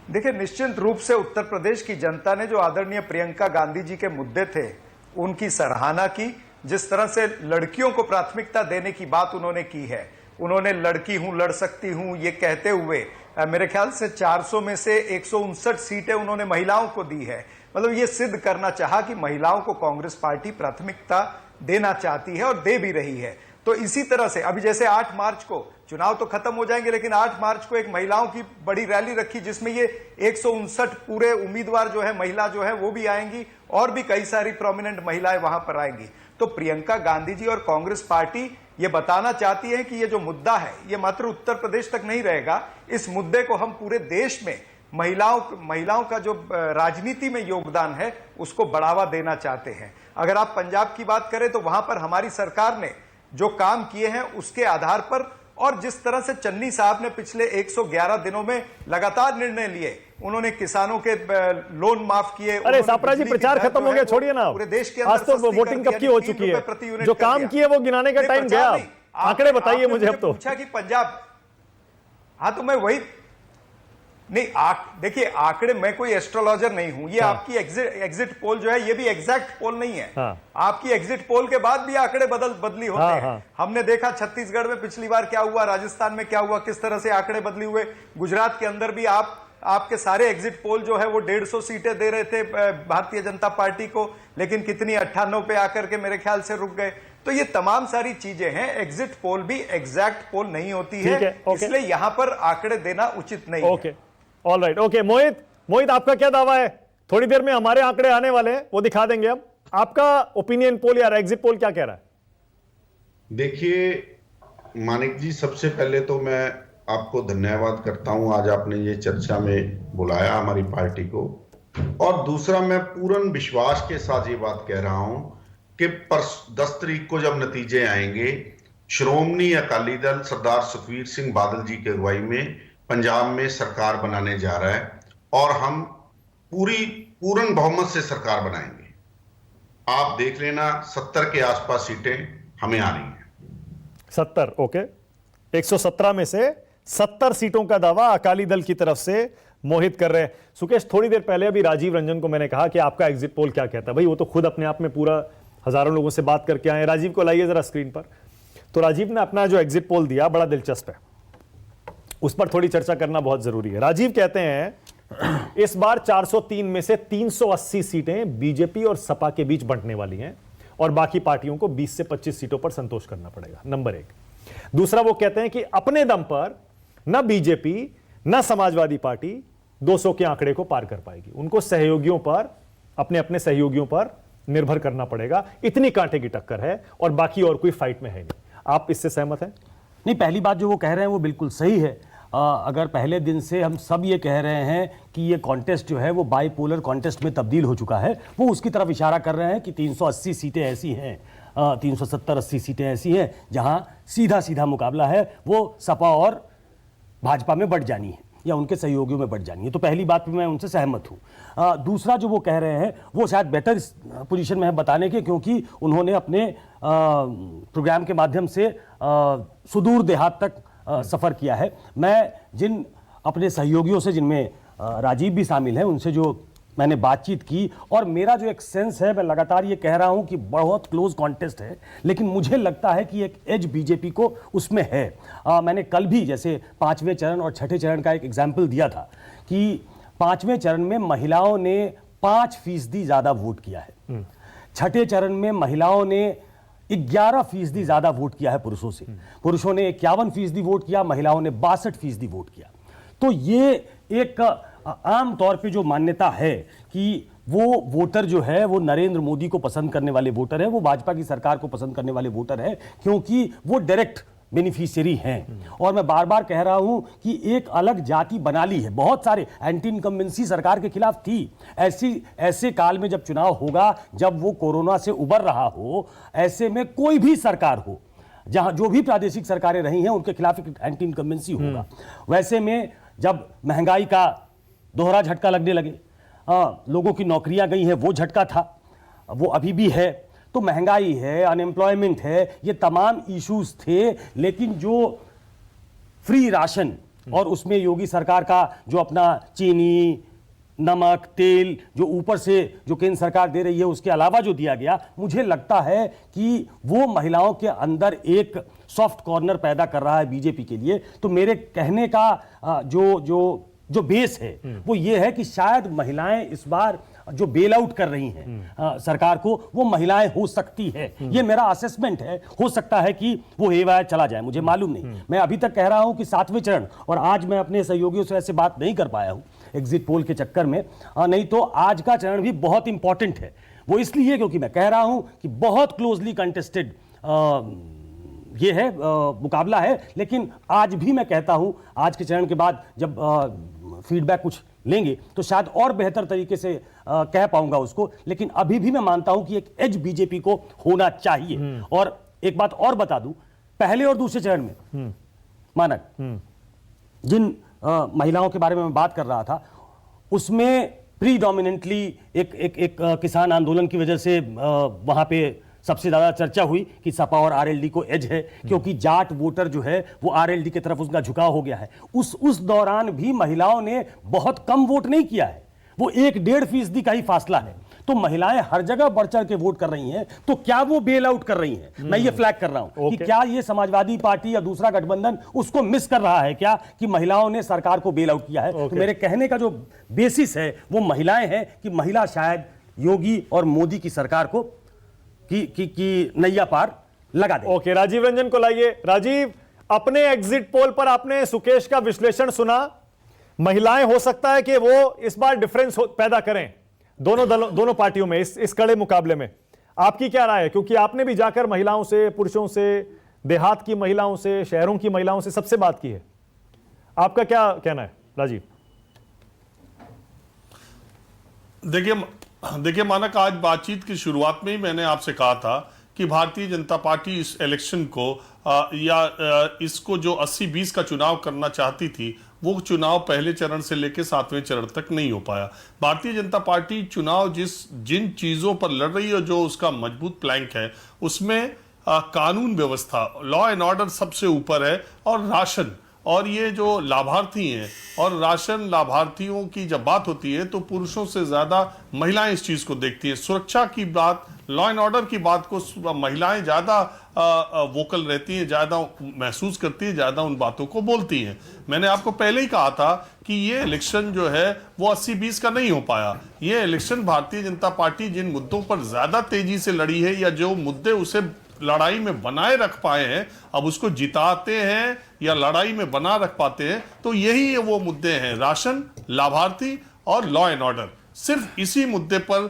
देखिए, निश्चित रूप से उत्तर प्रदेश की जनता ने जो आदरणीय प्रियंका गांधी जी के मुद्दे थे उनकी सराहना की। जिस तरह से लड़कियों को प्राथमिकता देने की बात उन्होंने की है, उन्होंने लड़की हूं, लड़ सकती हूं, ये कहते हुए मेरे ख्याल से 400 में से 159 सीटें उन्होंने महिलाओं को दी है। मतलब ये सिद्ध करना चाहा कि महिलाओं को कांग्रेस पार्टी प्राथमिकता देना चाहती है और दे भी रही है। तो इसी तरह से अभी जैसे 8 मार्च को चुनाव तो खत्म हो जाएंगे, लेकिन 8 मार्च को एक महिलाओं की बड़ी रैली रखी जिसमें ये 159 पूरे उम्मीदवार जो है, महिला जो है वो भी आएंगी और भी कई सारी प्रोमिनेंट महिलाएं वहां पर आएंगी। तो प्रियंका गांधी जी और कांग्रेस पार्टी ये बताना चाहती है कि ये जो मुद्दा है ये मात्र उत्तर प्रदेश तक नहीं रहेगा, इस मुद्दे को हम पूरे देश में महिलाओं का जो राजनीति में योगदान है उसको बढ़ावा देना चाहते हैं। अगर आप पंजाब की बात करें तो वहां पर हमारी सरकार ने जो काम किए हैं उसके आधार पर, और जिस तरह से चन्नी साहब ने पिछले 111 दिनों में लगातार निर्णय लिए, उन्होंने किसानों के लोन माफ किए। अरे सापरा जी, प्रचार खत्म हो गया, छोड़िए ना, पूरे देश के आज तो वोटिंग कब की हो चुकी है, जो काम किए वो गिनाने का टाइम गया। आंकड़े बताइए मुझे अब तो। पूछा कि पंजाब, हाँ तो मैं वही नहीं, देखिए आंकड़े, मैं कोई एस्ट्रोलॉजर नहीं हूं, ये आपकी एग्जिट पोल जो है ये भी एग्जैक्ट पोल नहीं है। आपकी एग्जिट पोल के बाद भी आंकड़े बदली होते हैं। हमने देखा छत्तीसगढ़ में पिछली बार क्या हुआ, राजस्थान में क्या हुआ, किस तरह से आंकड़े बदली हुए। गुजरात के अंदर भी आपके सारे एग्जिट पोल जो है वो 150 सीटें दे रहे थे भारतीय जनता पार्टी को, लेकिन कितनी 98 पे आकर के मेरे ख्याल से रुक गए। तो ये तमाम सारी चीजें हैं, एग्जिट पोल भी एग्जैक्ट पोल नहीं होती है, इसलिए यहां पर आंकड़े देना उचित नहीं है। All right, okay. मोहित, आपका क्या दावा है? थोड़ी देर में हमारे आंकड़े आने वाले हैं, वो दिखा देंगे हम। आपका ओपिनियन पोल या एग्जिट पोल क्या कह रहा है? देखिए मानिक जी, सबसे पहले तो मैं आपको धन्यवाद करता हूं, आज आपने ये चर्चा में बुलाया हमारी पार्टी को। और दूसरा, मैं पूर्ण विश्वास के साथ ये बात कह रहा हूं कि 10 तारीख को जब नतीजे आएंगे, श्रोमणी अकाली दल सरदार सुखबीर सिंह बादल जी की अगुवाई में पंजाब में सरकार बनाने जा रहा है और हम पूर्ण बहुमत से सरकार बनाएंगे। आप देख लेना, 70 के आसपास सीटें हमें आ रही हैं। 70, ओके। 117 में से 70 सीटों का दावा अकाली दल की तरफ से मोहित कर रहे हैं। सुकेश, थोड़ी देर पहले अभी राजीव रंजन को मैंने कहा कि आपका एग्जिट पोल क्या कहता है। भाई वो तो खुद अपने आप में पूरा हजारों लोगों से बात करके आए। राजीव को लाइए जरा स्क्रीन पर। तो राजीव ने अपना जो एग्जिट पोल दिया बड़ा दिलचस्प है, उस पर थोड़ी चर्चा करना बहुत जरूरी है। राजीव कहते हैं इस बार 403 में से 380 सीटें बीजेपी और सपा के बीच बंटने वाली हैं और बाकी पार्टियों को 20 से 25 सीटों पर संतोष करना पड़ेगा, नंबर एक। दूसरा, वो कहते हैं कि अपने दम पर न बीजेपी न समाजवादी पार्टी 200 के आंकड़े को पार कर पाएगी, उनको सहयोगियों पर, अपने अपने सहयोगियों पर निर्भर करना पड़ेगा। इतनी कांटे की टक्कर है और बाकी और कोई फाइट में है नहीं। आप इससे सहमत हैं? नहीं, पहली बात जो वो कह रहे हैं वो बिल्कुल सही है। अगर पहले दिन से हम सब ये कह रहे हैं कि ये कॉन्टेस्ट जो है वो बाइपोलर कॉन्टेस्ट में तब्दील हो चुका है, वो उसकी तरफ इशारा कर रहे हैं कि 380 सीटें ऐसी हैं, 370-80 सीटें ऐसी हैं जहां सीधा सीधा मुकाबला है, वो सपा और भाजपा में बढ़ जानी है या उनके सहयोगियों में बढ़ जानी है। तो पहली बात पे मैं उनसे सहमत हूँ। दूसरा जो वो कह रहे हैं वो शायद बेटर पोजीशन में है बताने के, क्योंकि उन्होंने अपने प्रोग्राम के माध्यम से सुदूर देहात तक सफ़र किया है। मैं जिन अपने सहयोगियों से, जिनमें राजीव भी शामिल हैं, उनसे जो मैंने बातचीत की और मेरा जो एक सेंस है, मैं लगातार ये कह रहा हूं कि बहुत क्लोज कॉन्टेस्ट है, लेकिन मुझे लगता है कि एक एज बीजेपी को उसमें है। मैंने कल भी जैसे 5वें चरण और 6ठे चरण का एक एग्जाम्पल दिया था कि 5वें चरण में महिलाओं ने 5% ज़्यादा वोट किया है, 6ठे चरण में महिलाओं ने 11% ज़्यादा वोट किया है पुरुषों से। पुरुषों ने 51% वोट किया, महिलाओं ने 62% वोट किया। तो ये एक आम तौर पे जो मान्यता है कि वो वोटर जो है वो नरेंद्र मोदी को पसंद करने वाले वोटर है, वो भाजपा की सरकार को पसंद करने वाले वोटर है, क्योंकि वो डायरेक्ट बेनिफिशियरी हैं। और मैं बार बार कह रहा हूं कि एक अलग जाति बना ली है, बहुत सारे एंटी इनकम्बेंसी सरकार के खिलाफ थी। ऐसे काल में जब चुनाव होगा, जब वो कोरोना से उबर रहा हो, ऐसे में कोई भी सरकार हो, जहां जो भी प्रादेशिक सरकारें रही हैं उनके खिलाफ एक एंटी इनकम्बेंसी होगा। वैसे में जब महंगाई का दोहरा झटका लगने लगे, लोगों की नौकरियां गई हैं, वो झटका था, वो अभी भी है। तो महंगाई है, अनएम्प्लॉयमेंट है, ये तमाम इश्यूज थे। लेकिन जो फ्री राशन और उसमें योगी सरकार का जो अपना चीनी, नमक, तेल जो ऊपर से जो केंद्र सरकार दे रही है, उसके अलावा जो दिया गया, मुझे लगता है कि वो महिलाओं के अंदर एक सॉफ्ट कॉर्नर पैदा कर रहा है बीजेपी के लिए। तो मेरे कहने का जो बेस है वो ये है कि शायद महिलाएं इस बार जो बेल आउट कर रही हैं सरकार को, वो महिलाएं हो सकती है। ये मेरा असेसमेंट है। हो सकता है कि वो हेवाया चला जाए, मुझे मालूम नहीं। मैं अभी तक कह रहा हूं कि 7वें चरण, और आज मैं अपने सहयोगियों से ऐसे बात नहीं कर पाया हूं एग्जिट पोल के चक्कर में, नहीं तो आज का चरण भी बहुत इंपॉर्टेंट है। वो इसलिए क्योंकि मैं कह रहा हूं कि बहुत क्लोजली कंटेस्टेड ये है, मुकाबला है। लेकिन आज भी मैं कहता हूं, आज के चरण के बाद जब फीडबैक कुछ लेंगे तो शायद और बेहतर तरीके से कह पाऊंगा उसको। लेकिन अभी भी मैं मानता हूं कि एक एज बीजेपी को होना चाहिए। और एक बात और बता दूं, पहले और दूसरे चरण में मानक जिन महिलाओं के बारे में मैं बात कर रहा था, उसमें प्रीडोमिनेंटली एक किसान आंदोलन की वजह से वहां पे सबसे ज्यादा चर्चा हुई कि सपा और आरएलडी को एज है, क्योंकि जाट वोटर जो है वो आरएलडी की तरफ उसका झुकाव हो गया है। उस दौरान भी महिलाओं ने बहुत कम वोट नहीं किया है, वो 1-1.5% का ही फासला है। तो महिलाएं हर जगह बढ़ चढ़ के वोट कर रही हैं। तो क्या वो बेल आउट कर रही हैं? मैं ये फ्लैग कर रहा हूं कि क्या ये समाजवादी पार्टी या दूसरा गठबंधन उसको मिस कर रहा है क्या, कि महिलाओं ने सरकार को बेल आउट किया है? तो मेरे कहने का जो बेसिस है वो महिलाएं हैं कि महिला शायद योगी और मोदी की सरकार को की नैया पार लगा दे। ओके, राजीव रंजन को लाइए। राजीव, अपने एग्जिट पोल पर आपने सुकेश का विश्लेषण सुना। महिलाएं हो सकता है कि वो इस बार डिफरेंस पैदा करें दोनों पार्टियों में, इस कड़े मुकाबले में। आपकी क्या राय है? क्योंकि आपने भी जाकर महिलाओं से, पुरुषों से, देहात की महिलाओं से, शहरों की महिलाओं से सबसे बात की है। आपका क्या कहना है राजीव? देखिए मानक, आज बातचीत की शुरुआत में ही मैंने आपसे कहा था कि भारतीय जनता पार्टी इस इलेक्शन को इसको जो 80-20 का चुनाव करना चाहती थी, वो चुनाव पहले चरण से लेकर 7वें चरण तक नहीं हो पाया। भारतीय जनता पार्टी चुनाव जिन चीजों पर लड़ रही है, जो उसका मजबूत प्लैंक है, उसमें कानून व्यवस्था, लॉ एंड ऑर्डर सबसे ऊपर है, और राशन और ये जो लाभार्थी हैं और राशन लाभार्थियों की जब बात होती है तो पुरुषों से ज्यादा महिलाएं इस चीज को देखती हैं। सुरक्षा की बात, लॉ एंड ऑर्डर की बात को महिलाएं ज्यादा वोकल रहती हैं, ज्यादा महसूस करती हैं, ज्यादा उन बातों को बोलती हैं। मैंने आपको पहले ही कहा था कि ये इलेक्शन जो है वो 80-20 का नहीं हो पाया। ये इलेक्शन भारतीय जनता पार्टी जिन मुद्दों पर ज्यादा तेजी से लड़ी है या जो मुद्दे उसे लड़ाई में बनाए रख पाए हैं, अब उसको जिताते हैं या लड़ाई में बना रख पाते हैं, तो यही वो मुद्दे हैं, राशन, लाभार्थी और लॉ एंड ऑर्डर। सिर्फ इसी मुद्दे पर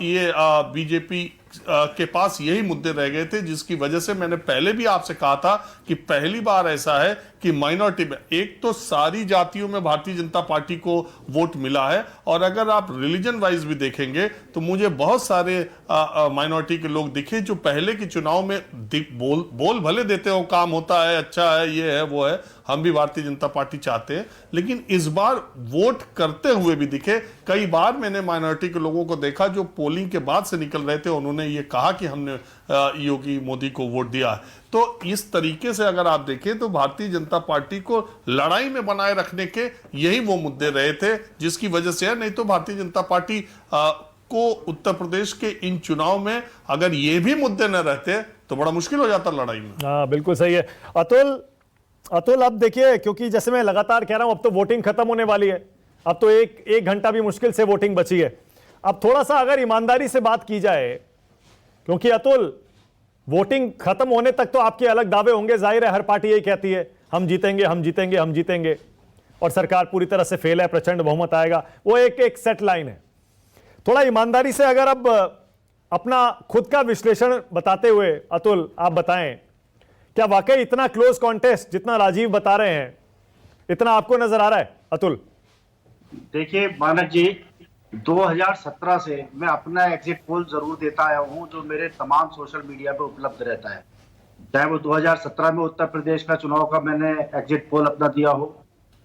ये बीजेपी के पास यही मुद्दे रह गए थे, जिसकी वजह से मैंने पहले भी आपसे कहा था कि पहली बार ऐसा है कि माइनॉरिटी में, एक तो सारी जातियों में भारतीय जनता पार्टी को वोट मिला है, और अगर आप रिलीजन वाइज भी देखेंगे तो मुझे बहुत सारे माइनॉरिटी के लोग दिखे जो पहले के चुनाव में बोल भले देते हो काम होता है, अच्छा है, ये है, वो है, हम भी भारतीय जनता पार्टी चाहते हैं, लेकिन इस बार वोट करते हुए भी दिखे। कई बार मैंने माइनॉरिटी के लोगों को देखा जो पोलिंग के बाद से निकल रहे थे, उन्होंने ये कहा कि हमने योगी मोदी को वोट दिया है। तो इस तरीके से अगर आप देखें तो भारतीय जनता पार्टी को लड़ाई में बनाए रखने के यही वो मुद्दे रहे थे, जिसकी वजह से है। नहीं तो भारतीय जनता पार्टी को उत्तर प्रदेश के इन चुनाव में अगर ये भी मुद्दे न रहते तो बड़ा मुश्किल हो जाता लड़ाई में। हाँ, बिल्कुल सही है। अतुल अब देखिए, क्योंकि जैसे मैं लगातार कह रहा हूं, अब तो वोटिंग खत्म होने वाली है, अब तो एक घंटा भी मुश्किल से वोटिंग बची है। अब थोड़ा सा अगर ईमानदारी से बात की जाए, क्योंकि अतुल वोटिंग खत्म होने तक तो आपके अलग दावे होंगे, जाहिर है हर पार्टी यही कहती है हम जीतेंगे, हम जीतेंगे, हम जीतेंगे, और सरकार पूरी तरह से फेल है, प्रचंड बहुमत आएगा, वो एक सेट लाइन है। थोड़ा ईमानदारी से अगर अब अपना खुद का विश्लेषण बताते हुए अतुल आप बताएं, क्या वाकई इतना क्लोज कॉन्टेस्ट जितना राजीव बता रहे हैं, इतना आपको नजर आ रहा है अतुल? देखिए मानक जी, 2017 से मैं अपना एग्जिट पोल जरूर देता आया हूं, जो मेरे तमाम सोशल मीडिया पे उपलब्ध रहता है। चाहे वो 2017 में उत्तर प्रदेश का चुनाव का मैंने एग्जिट पोल अपना दिया हो,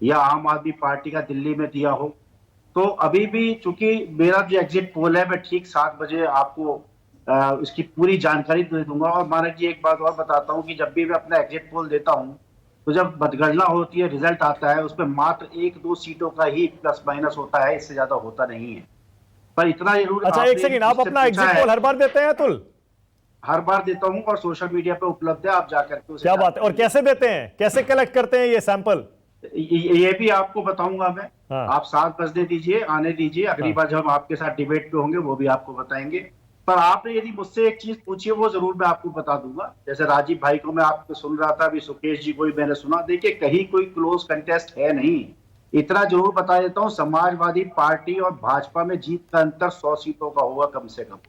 या आम आदमी पार्टी का दिल्ली में दिया हो, तो अभी भी चूंकि मेरा जो एग्जिट पोल है, मैं ठीक 7 बजे आपको इसकी पूरी जानकारी दे दूंगा। और मानक जी एक बात और बताता हूं कि जब भी मैं अपना एग्जिट पोल देता हूं तो जब मतगणना होती है, रिजल्ट आता है, उसमें मात्र 1-2 सीटों का ही प्लस माइनस होता है, इससे ज्यादा होता नहीं है। पर इतना जरूर, अच्छा एक सेकंड, आप अपना एग्जिट पोल हर बार देते हैं अतुल? हर बार देता हूं और सोशल मीडिया पे उपलब्ध है, आप जाकर के क्या बात है। और कैसे देते हैं, कैसे कलेक्ट करते हैं ये सैंपल? ये भी आपको बताऊंगा मैं। हाँ। आप 7 बजने दीजिए, आने दीजिए, अगली बार जब हम आपके साथ डिबेट पे होंगे वो भी आपको बताएंगे। पर आपने यदि मुझसे एक चीज पूछी है वो जरूर मैं आपको बता दूंगा। जैसे राजीव भाई को मैं आपको सुन रहा था, अभी सुकेश जी को भी मैंने सुना, देखिए कहीं कोई क्लोज कंटेस्ट है नहीं। इतना जरूर बता देता हूँ, समाजवादी पार्टी और भाजपा में जीत का अंतर 100 सीटों का होगा कम से कम।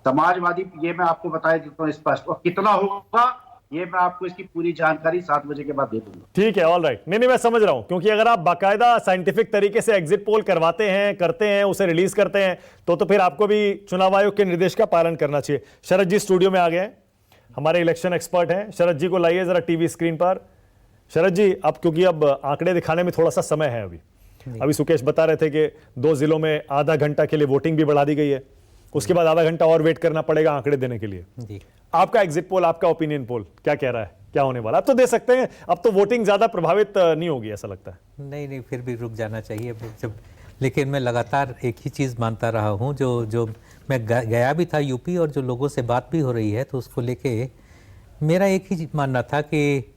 समाजवादी, ये मैं आपको बता देता हूँ स्पष्ट, और कितना होगा ये मैं आपको इसकी पूरी जानकारी 7 बजे के बाद दे दूंगा। ठीक है, ऑल राइट। नहीं मैं समझ रहा हूं, क्योंकि अगर आप बाकायदा साइंटिफिक तरीके से एग्जिट पोल करवाते हैं, करते हैं, उसे रिलीज करते हैं, तो फिर आपको भी चुनाव आयोग के निर्देश का पालन करना चाहिए। शरद जी स्टूडियो में आ गए हैं, हमारे इलेक्शन एक्सपर्ट हैं। शरद जी को लाइए जरा टीवी स्क्रीन पर। शरद जी, अब क्योंकि अब आंकड़े दिखाने में थोड़ा सा समय है, अभी सुकेश बता रहे थे कि 2 जिलों में आधा घंटा के लिए वोटिंग भी बढ़ा दी गई है, उसके बाद आधा घंटा और वेट करना पड़ेगा आंकड़े देने के लिए जी। आपका एग्जिट पोल, आपका ओपिनियन पोल क्या कह रहा है, क्या होने वाला? अब तो दे सकते हैं, अब तो वोटिंग ज्यादा प्रभावित नहीं होगी ऐसा लगता है। नहीं, फिर भी रुक जाना चाहिए जब, लेकिन मैं लगातार एक ही चीज़ मानता रहा हूँ, जो मैं गया भी था यूपी, और जो लोगों से बात भी हो रही है, तो उसको लेके मेरा एक ही मानना था कि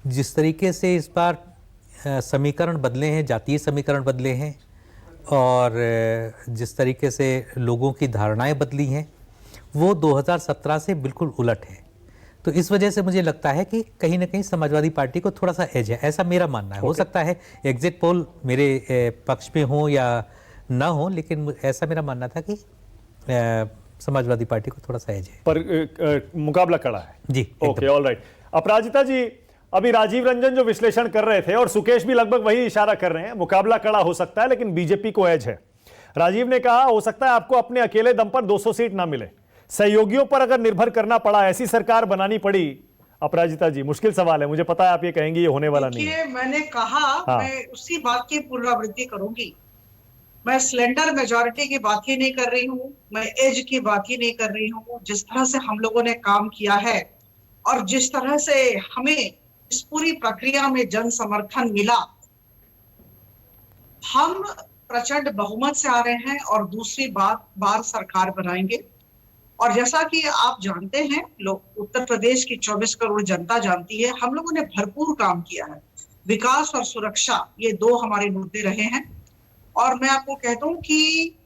जिस तरीके से इस बार समीकरण बदले हैं, जातीय समीकरण बदले हैं, और जिस तरीके से लोगों की धारणाएं बदली हैं, वो 2017 से बिल्कुल उलट है। तो इस वजह से मुझे लगता है कि कहीं ना कहीं समाजवादी पार्टी को थोड़ा सा एज है, ऐसा मेरा मानना है। हो सकता है एग्जिट पोल मेरे पक्ष में हो या ना हो, लेकिन ऐसा मेरा मानना था कि समाजवादी पार्टी को थोड़ा सा एज है, पर मुकाबला कड़ा है जी। Okay, all right. Aparajita ji, अभी राजीव रंजन जो विश्लेषण कर रहे थे और सुकेश भी लगभग वही इशारा कर रहे हैं, मुकाबला कड़ा हो सकता है लेकिन बीजेपी को एज है। राजीव ने कहा हो सकता है आपको अपने अकेले दम पर 200 सीट ना मिले, सहयोगियों पर अगर निर्भर करना पड़ा, ऐसी सरकार बनानी पड़ी। अपराजिता जी, मुश्किल सवाल है, मुझे पता है आप ये कहेंगी ये होने वाला नहीं है। मैंने कहा हाँ। मैं उसी बात की पुनरावृत्ति करूंगी। मैं स्लेंडर मेजॉरिटी की बात ही नहीं कर रही हूँ, मैं एज की बात ही नहीं कर रही हूँ। जिस तरह से हम लोगों ने काम किया है और जिस तरह से हमें इस पूरी प्रक्रिया में जन समर्थन मिला, हम प्रचंड बहुमत से आ रहे हैं और दूसरी बार सरकार बनाएंगे। और जैसा कि आप जानते हैं, लोग उत्तर प्रदेश की 24 करोड़ जनता जानती है, हम लोगों ने भरपूर काम किया है। विकास और सुरक्षा ये दो हमारे मुद्दे रहे हैं। और मैं आपको कहता हूं कि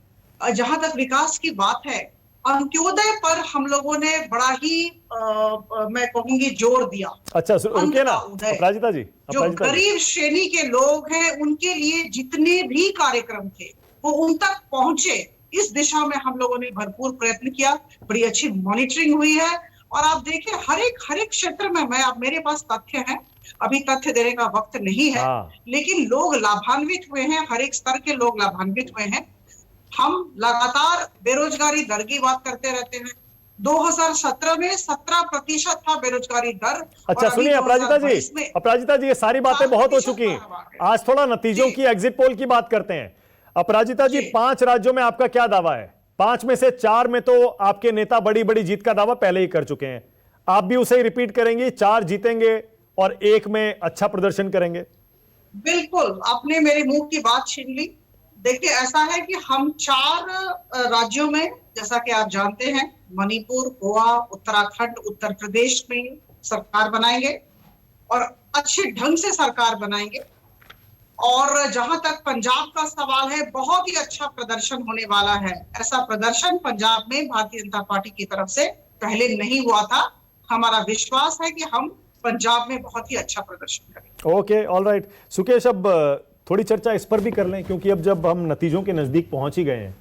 जहां तक विकास की बात है, अंत्योदय पर हम लोगों ने बड़ा ही मैं कहूंगी जोर दिया। अच्छा रुकिए ना अपराजिता जी, जो गरीब श्रेणी के लोग हैं उनके लिए जितने भी कार्यक्रम थे वो उन तक पहुंचे, इस दिशा में हम लोगों ने भरपूर प्रयत्न किया। बड़ी अच्छी मॉनिटरिंग हुई है। और आप देखिए हर एक क्षेत्र में मेरे पास तथ्य हैं, अभी तथ्य देने का वक्त नहीं है, लेकिन लोग लाभान्वित हुए हैं, हर एक स्तर के लोग लाभान्वित हुए हैं। हम लगातार बेरोजगारी दर की बात करते रहते हैं। 2017 में 17% था बेरोजगारी दर। अच्छा सुनिए अपराजिता जी ये सारी बातें बहुत हो चुकी हैं, आज थोड़ा नतीजों की, एग्जिट पोल की बात करते हैं। अपराजिता जी 5 राज्यों में आपका क्या दावा है? 5 में से 4 में तो आपके नेता बड़ी बड़ी जीत का दावा पहले ही कर चुके हैं, आप भी उसे ही रिपीट करेंगे? 4 जीतेंगे और 1 में अच्छा प्रदर्शन करेंगे? बिल्कुल, आपने मेरे मुंह की बात छीन ली। देखिए ऐसा है कि हम 4 राज्यों में, जैसा कि आप जानते हैं, मणिपुर, गोवा, उत्तराखंड, उत्तर प्रदेश में सरकार बनाएंगे और अच्छे ढंग से सरकार बनाएंगे। और जहां तक पंजाब का सवाल है, बहुत ही अच्छा प्रदर्शन होने वाला है। ऐसा प्रदर्शन पंजाब में भारतीय जनता पार्टी की तरफ से पहले नहीं हुआ था। हमारा विश्वास है कि हम पंजाब में बहुत ही अच्छा प्रदर्शन करेंगे। Okay, alright. सुकेश, अब थोड़ी चर्चा इस पर भी कर लें, क्योंकि अब जब हम नतीजों के नजदीक पहुंच ही गए हैं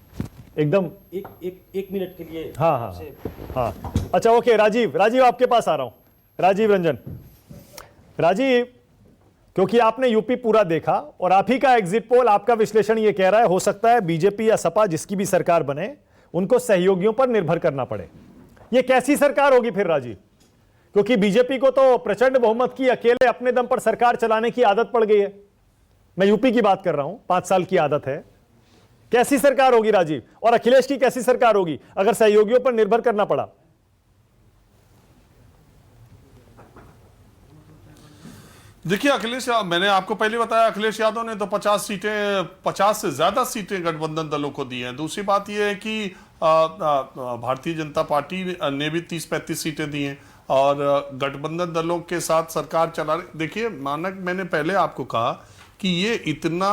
एकदम। एक मिनट के लिए। हाँ। अच्छा ओके, राजीव आपके पास आ रहा हूं। राजीव रंजन, राजीव, क्योंकि आपने यूपी पूरा देखा और आप ही का एग्जिट पोल, आपका विश्लेषण ये कह रहा है हो सकता है बीजेपी या सपा जिसकी भी सरकार बने उनको सहयोगियों पर निर्भर करना पड़े। ये कैसी सरकार होगी फिर राजीव? क्योंकि बीजेपी को तो प्रचंड बहुमत की, अकेले अपने दम पर सरकार चलाने की आदत पड़ गई है। मैं यूपी की बात कर रहा हूं, 5 साल की आदत है। कैसी सरकार होगी राजीव? और अखिलेश की कैसी सरकार होगी अगर सहयोगियों पर निर्भर करना पड़ा? देखिए अखिलेश, मैंने आपको पहले बताया, अखिलेश यादव ने तो 50 से ज्यादा सीटें गठबंधन दलों को दी हैं। दूसरी बात यह है कि भारतीय जनता पार्टी ने भी 30-35 सीटें दी हैं और गठबंधन दलों के साथ सरकार चला रही। देखिए मानक, मैंने पहले आपको कहा कि ये इतना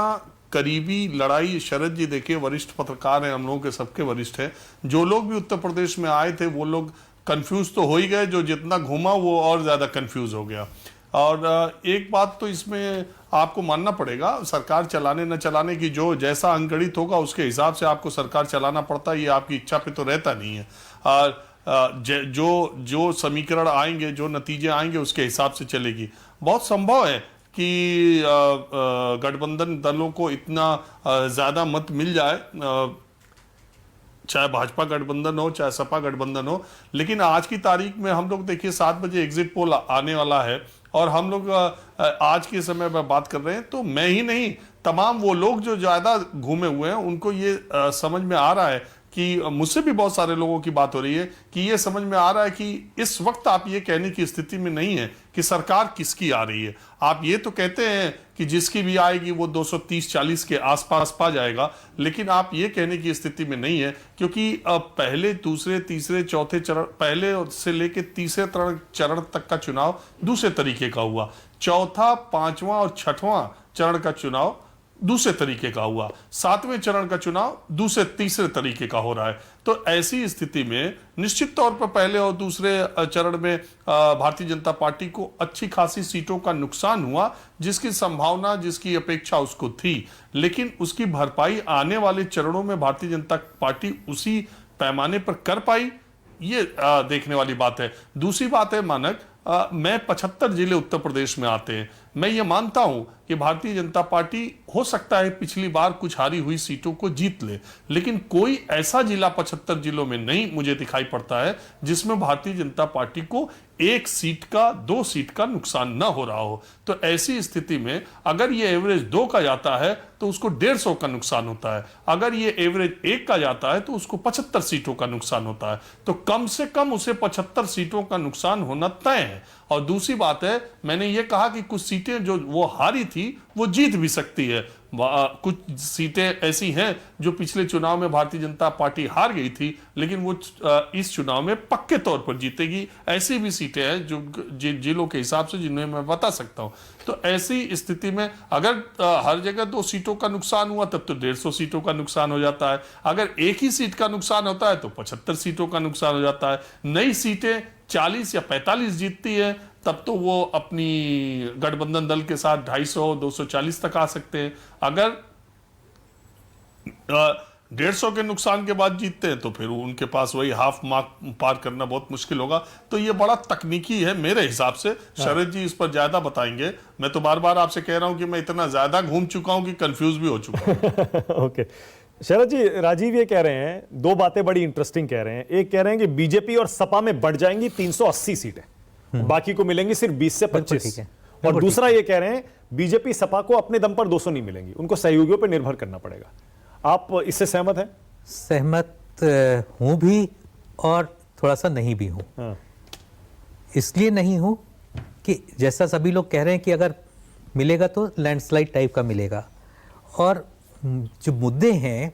करीबी लड़ाई, शरद जी देखिए वरिष्ठ पत्रकार हैं, हम लोगों के सबके वरिष्ठ हैं, जो लोग भी उत्तर प्रदेश में आए थे वो लोग कंफ्यूज तो हो ही गए, जो जितना घूमा वो और ज्यादा कंफ्यूज हो गया। और एक बात तो इसमें आपको मानना पड़ेगा, सरकार चलाने न चलाने की जो जैसा अंकगणित होगा उसके हिसाब से आपको सरकार चलाना पड़ता है, ये आपकी इच्छा पे तो रहता नहीं है। जो समीकरण आएंगे, जो नतीजे आएंगे उसके हिसाब से चलेगी। बहुत संभव है कि गठबंधन दलों को इतना ज्यादा मत मिल जाए, चाहे भाजपा गठबंधन हो चाहे सपा गठबंधन हो। लेकिन आज की तारीख में हम लोग देखिए 7 बजे एग्जिट पोल आने वाला है और हम लोग आज के समय में बात कर रहे हैं, तो मैं ही नहीं, तमाम वो लोग जो ज्यादा घूमे हुए हैं उनको ये समझ में आ रहा है कि, मुझसे भी बहुत सारे लोगों की बात हो रही है कि ये समझ में आ रहा है कि इस वक्त आप ये कहने की स्थिति में नहीं है कि सरकार किसकी आ रही है। आप ये तो कहते हैं कि जिसकी भी आएगी वो 230-40 के आसपास पा जाएगा, लेकिन आप ये कहने की स्थिति में नहीं है, क्योंकि पहले, दूसरे, तीसरे, चौथे चरण, पहले से लेके तीसरे चरण तक का चुनाव दूसरे तरीके का हुआ, चौथा, पांचवा और छठवां चरण का चुनाव दूसरे तरीके का हुआ, 7वें चरण का चुनाव तीसरे तरीके का हो रहा है। तो ऐसी स्थिति में निश्चित तौर पर पहले और दूसरे चरण में भारतीय जनता पार्टी को अच्छी खासी सीटों का नुकसान हुआ, जिसकी संभावना, जिसकी अपेक्षा उसको थी, लेकिन उसकी भरपाई आने वाले चरणों में भारतीय जनता पार्टी उसी पैमाने पर कर पाई, ये देखने वाली बात है। दूसरी बात है मानक, मैं 75 जिले उत्तर प्रदेश में आते हैं, मैं ये मानता हूं कि भारतीय जनता पार्टी हो सकता है पिछली बार कुछ हारी हुई सीटों को जीत ले, लेकिन कोई ऐसा जिला 75 जिलों में नहीं मुझे दिखाई पड़ता है जिसमें भारतीय जनता पार्टी को 1 सीट का 2 सीट का नुकसान न हो रहा हो। तो ऐसी स्थिति में अगर ये एवरेज 2 का जाता है तो उसको 150 का नुकसान होता है, अगर ये एवरेज 1 का जाता है तो उसको 75 सीटों का नुकसान होता है। तो कम से कम उसे 75 सीटों का नुकसान होना तय है। और दूसरी बात है, मैंने ये कहा कि कुछ सीटें जो वो हारी थी वो जीत भी सकती है। कुछ सीटें ऐसी हैं जो पिछले चुनाव में भारतीय जनता पार्टी हार गई थी, लेकिन वो इस चुनाव में पक्के तौर पर जीतेगी। ऐसी भी सीटें हैं जो जिलों के हिसाब से जिन्हें मैं बता सकता हूं। तो ऐसी स्थिति में अगर हर जगह 2 सीटों का नुकसान हुआ तब तो 150 सीटों का नुकसान हो जाता है। अगर एक ही सीट का नुकसान होता है तो 75 सीटों का नुकसान हो जाता है। नई सीटें 40 या 45 जीतती है तब तो वो अपनी गठबंधन दल के साथ 250 240 तक आ सकते हैं। अगर 150 के नुकसान के बाद जीतते हैं तो फिर उनके पास वही हाफ मार्क पार करना बहुत मुश्किल होगा। तो ये बड़ा तकनीकी है मेरे हिसाब से। शरद जी इस पर ज्यादा बताएंगे। मैं तो बार बार आपसे कह रहा हूं कि मैं इतना ज्यादा घूम चुका हूं कि कंफ्यूज भी हो चुका हूं। ओके शरद जी, राजीव ये कह रहे हैं 2 बातें बड़ी इंटरेस्टिंग कह रहे हैं। एक कह रहे हैं कि बीजेपी और सपा में बढ़ जाएंगी 380 सीटें, बाकी को मिलेंगी सिर्फ 20 से 25। और दूसरा ये कह रहे हैं बीजेपी सपा को अपने दम पर 200 नहीं मिलेंगी, उनको सहयोगियों पर निर्भर करना पड़ेगा। आप इससे सहमत हैं? सहमत हूं भी और थोड़ा सा नहीं भी हूं। हाँ। इसलिए नहीं हूं कि जैसा सभी लोग कह रहे हैं कि अगर मिलेगा तो लैंडस्लाइड टाइप का मिलेगा, और जो मुद्दे हैं,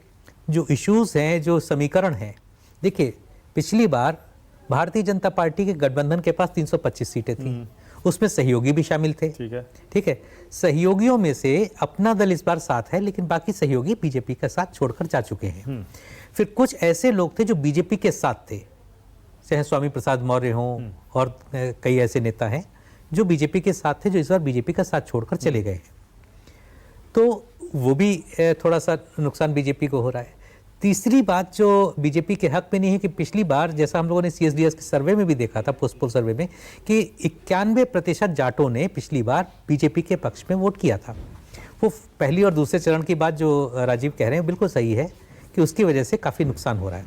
जो इश्यूज हैं, जो समीकरण हैं, देखिए पिछली बार भारतीय जनता पार्टी के गठबंधन के पास 325 सीटें थी, उसमें सहयोगी भी शामिल थे। ठीक है। सहयोगियों में से अपना दल इस बार साथ है, लेकिन बाकी सहयोगी बीजेपी का साथ छोड़कर जा चुके हैं। फिर कुछ ऐसे लोग थे जो बीजेपी के साथ थे, चाहे स्वामी प्रसाद मौर्य हों और कई ऐसे नेता हैं जो बीजेपी के साथ थे, जो इस बार बीजेपी का साथ छोड़कर चले गए हैं। तो वो भी थोड़ा सा नुकसान बीजेपी को हो रहा है। तीसरी बात जो बीजेपी के हक में नहीं है कि पिछली बार जैसा हम लोगों ने CSDS के सर्वे में भी देखा था, पोस्ट पोल सर्वे में, कि 91% जाटों ने पिछली बार बीजेपी के पक्ष में वोट किया था। वो पहली और दूसरे चरण की बात जो राजीव कह रहे हैं बिल्कुल सही है कि उसकी वजह से काफ़ी नुकसान हो रहा है।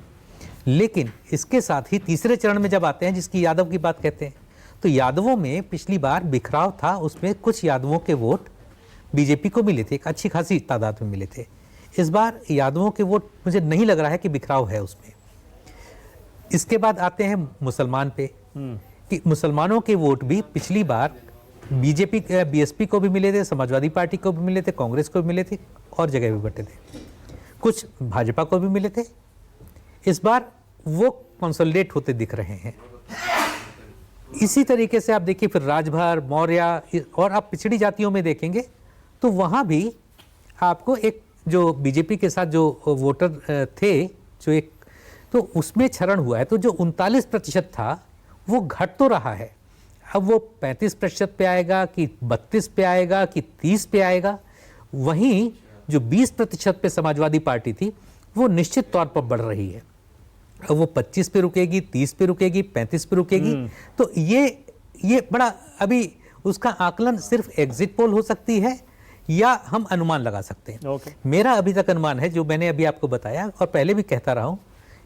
लेकिन इसके साथ ही तीसरे चरण में जब आते हैं, जिसकी यादव की बात कहते हैं, तो यादवों में पिछली बार बिखराव था, उसमें कुछ यादवों के वोट बीजेपी को मिले थे, एक अच्छी खासी तादाद में मिले थे। इस बार यादवों के वोट मुझे नहीं लग रहा है कि बिखराव है उसमें। इसके बाद आते हैं मुसलमान पे, कि मुसलमानों के वोट भी पिछली बार बीजेपी BSP को भी मिले थे, समाजवादी पार्टी को भी मिले थे, कांग्रेस को भी मिले थे, और जगह भी बटे थे, कुछ भाजपा को भी मिले थे। इस बार वो कंसोलिडेट होते दिख रहे हैं। इसी तरीके से आप देखिए फिर राजभर, मौर्य, और आप पिछड़ी जातियों में देखेंगे तो वहाँ भी आपको एक जो बीजेपी के साथ जो वोटर थे, जो एक, तो उसमें क्षरण हुआ है। तो जो 39% था वो घट तो रहा है, अब वो 35% पे आएगा कि 32 पे आएगा कि 30 पे आएगा। वहीं जो 20% पे समाजवादी पार्टी थी वो निश्चित तौर पर बढ़ रही है। अब वो 25 पे रुकेगी, 30 पे रुकेगी, 35 पे रुकेगी। तो ये बड़ा, अभी उसका आकलन सिर्फ एग्जिट पोल हो सकती है या हम अनुमान लगा सकते हैं। मेरा अभी तक अनुमान है, जो मैंने अभी आपको बताया और पहले भी कहता रहा हूं,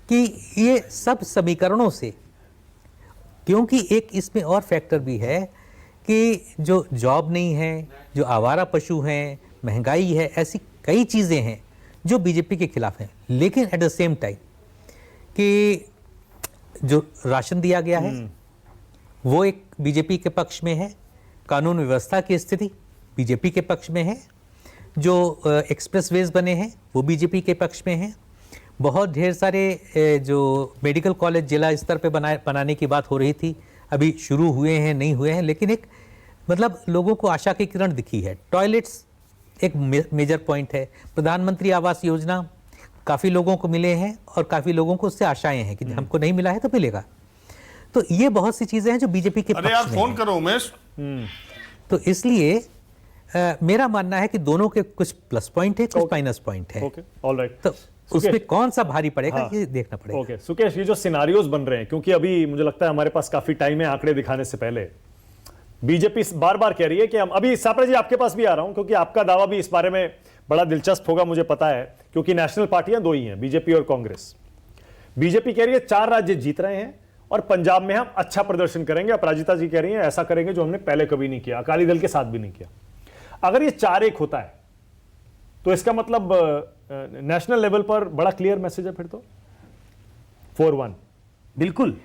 कि ये सब समीकरणों से, क्योंकि एक इसमें और फैक्टर भी है कि जो जॉब नहीं है, जो आवारा पशु हैं, महंगाई है, ऐसी कई चीज़ें हैं जो बीजेपी के खिलाफ हैं। लेकिन एट द सेम टाइम कि जो राशन दिया गया है वो एक बीजेपी के पक्ष में है, कानून व्यवस्था की स्थिति बीजेपी के पक्ष में है, जो एक्सप्रेसवेज बने हैं वो बीजेपी के पक्ष में है, बहुत ढेर सारे जो मेडिकल कॉलेज जिला स्तर पे बनाने की बात हो रही थी, अभी शुरू हुए हैं नहीं हुए हैं, लेकिन एक मतलब लोगों को आशा की किरण दिखी है। टॉयलेट्स एक मेजर पॉइंट है। प्रधानमंत्री आवास योजना काफ़ी लोगों को मिले हैं और काफ़ी लोगों को उससे आशाएं हैं कि हमको नहीं मिला है तो मिलेगा। तो ये बहुत सी चीज़ें हैं जो बीजेपी के अरे यार फोन करो उमेश। तो इसलिए मेरा मानना है कि दोनों के कुछ प्लस पॉइंट है, कुछ माइनस पॉइंट है। ऑलराइट। तो उसमें कौन सा भारी पड़ेगा ये देखना पड़ेगा। ओके सुकेश, ये जो सिनारियोज बन रहे हैं, क्योंकि अभी मुझे लगता है हमारे पास काफी टाइम है आंकड़े दिखाने से पहले, बीजेपी बार बार कह रही है कि हम अभी सापरा जी आपके पास भी आ रहा हूं क्योंकि आपका दावा भी इस बारे में बड़ा दिलचस्प होगा, मुझे पता है, क्योंकि नेशनल पार्टियां दो ही हैं, बीजेपी और कांग्रेस। बीजेपी कह रही है 4 राज्य जीत रहे हैं और पंजाब में हम अच्छा प्रदर्शन करेंगे। अपराजिता जी कह रही हैं ऐसा करेंगे जो हमने पहले कभी नहीं किया, अकाली दल के साथ भी नहीं किया। अगर ये 4-1 होता है तो इसका मतलब नेशनल लेवल पर बड़ा क्लियर मैसेज है फिर तो 4-1। बिल्कुल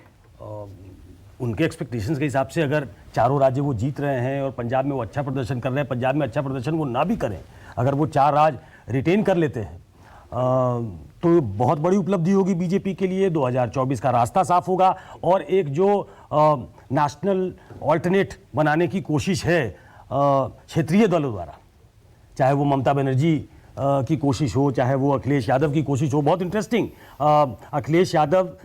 उनके एक्सपेक्टेशंस के हिसाब से अगर चारों राज्य वो जीत रहे हैं और पंजाब में वो अच्छा प्रदर्शन कर रहे हैं, पंजाब में अच्छा प्रदर्शन वो ना भी करें, अगर वो 4 राज्य रिटेन कर लेते हैं तो बहुत बड़ी उपलब्धि होगी बीजेपी के लिए। 2024 का रास्ता साफ होगा और एक जो नेशनल ऑल्टरनेट बनाने की कोशिश है क्षेत्रीय दलों द्वारा, चाहे वो ममता बनर्जी की कोशिश हो, चाहे वो अखिलेश यादव की कोशिश हो। बहुत इंटरेस्टिंग, अखिलेश यादव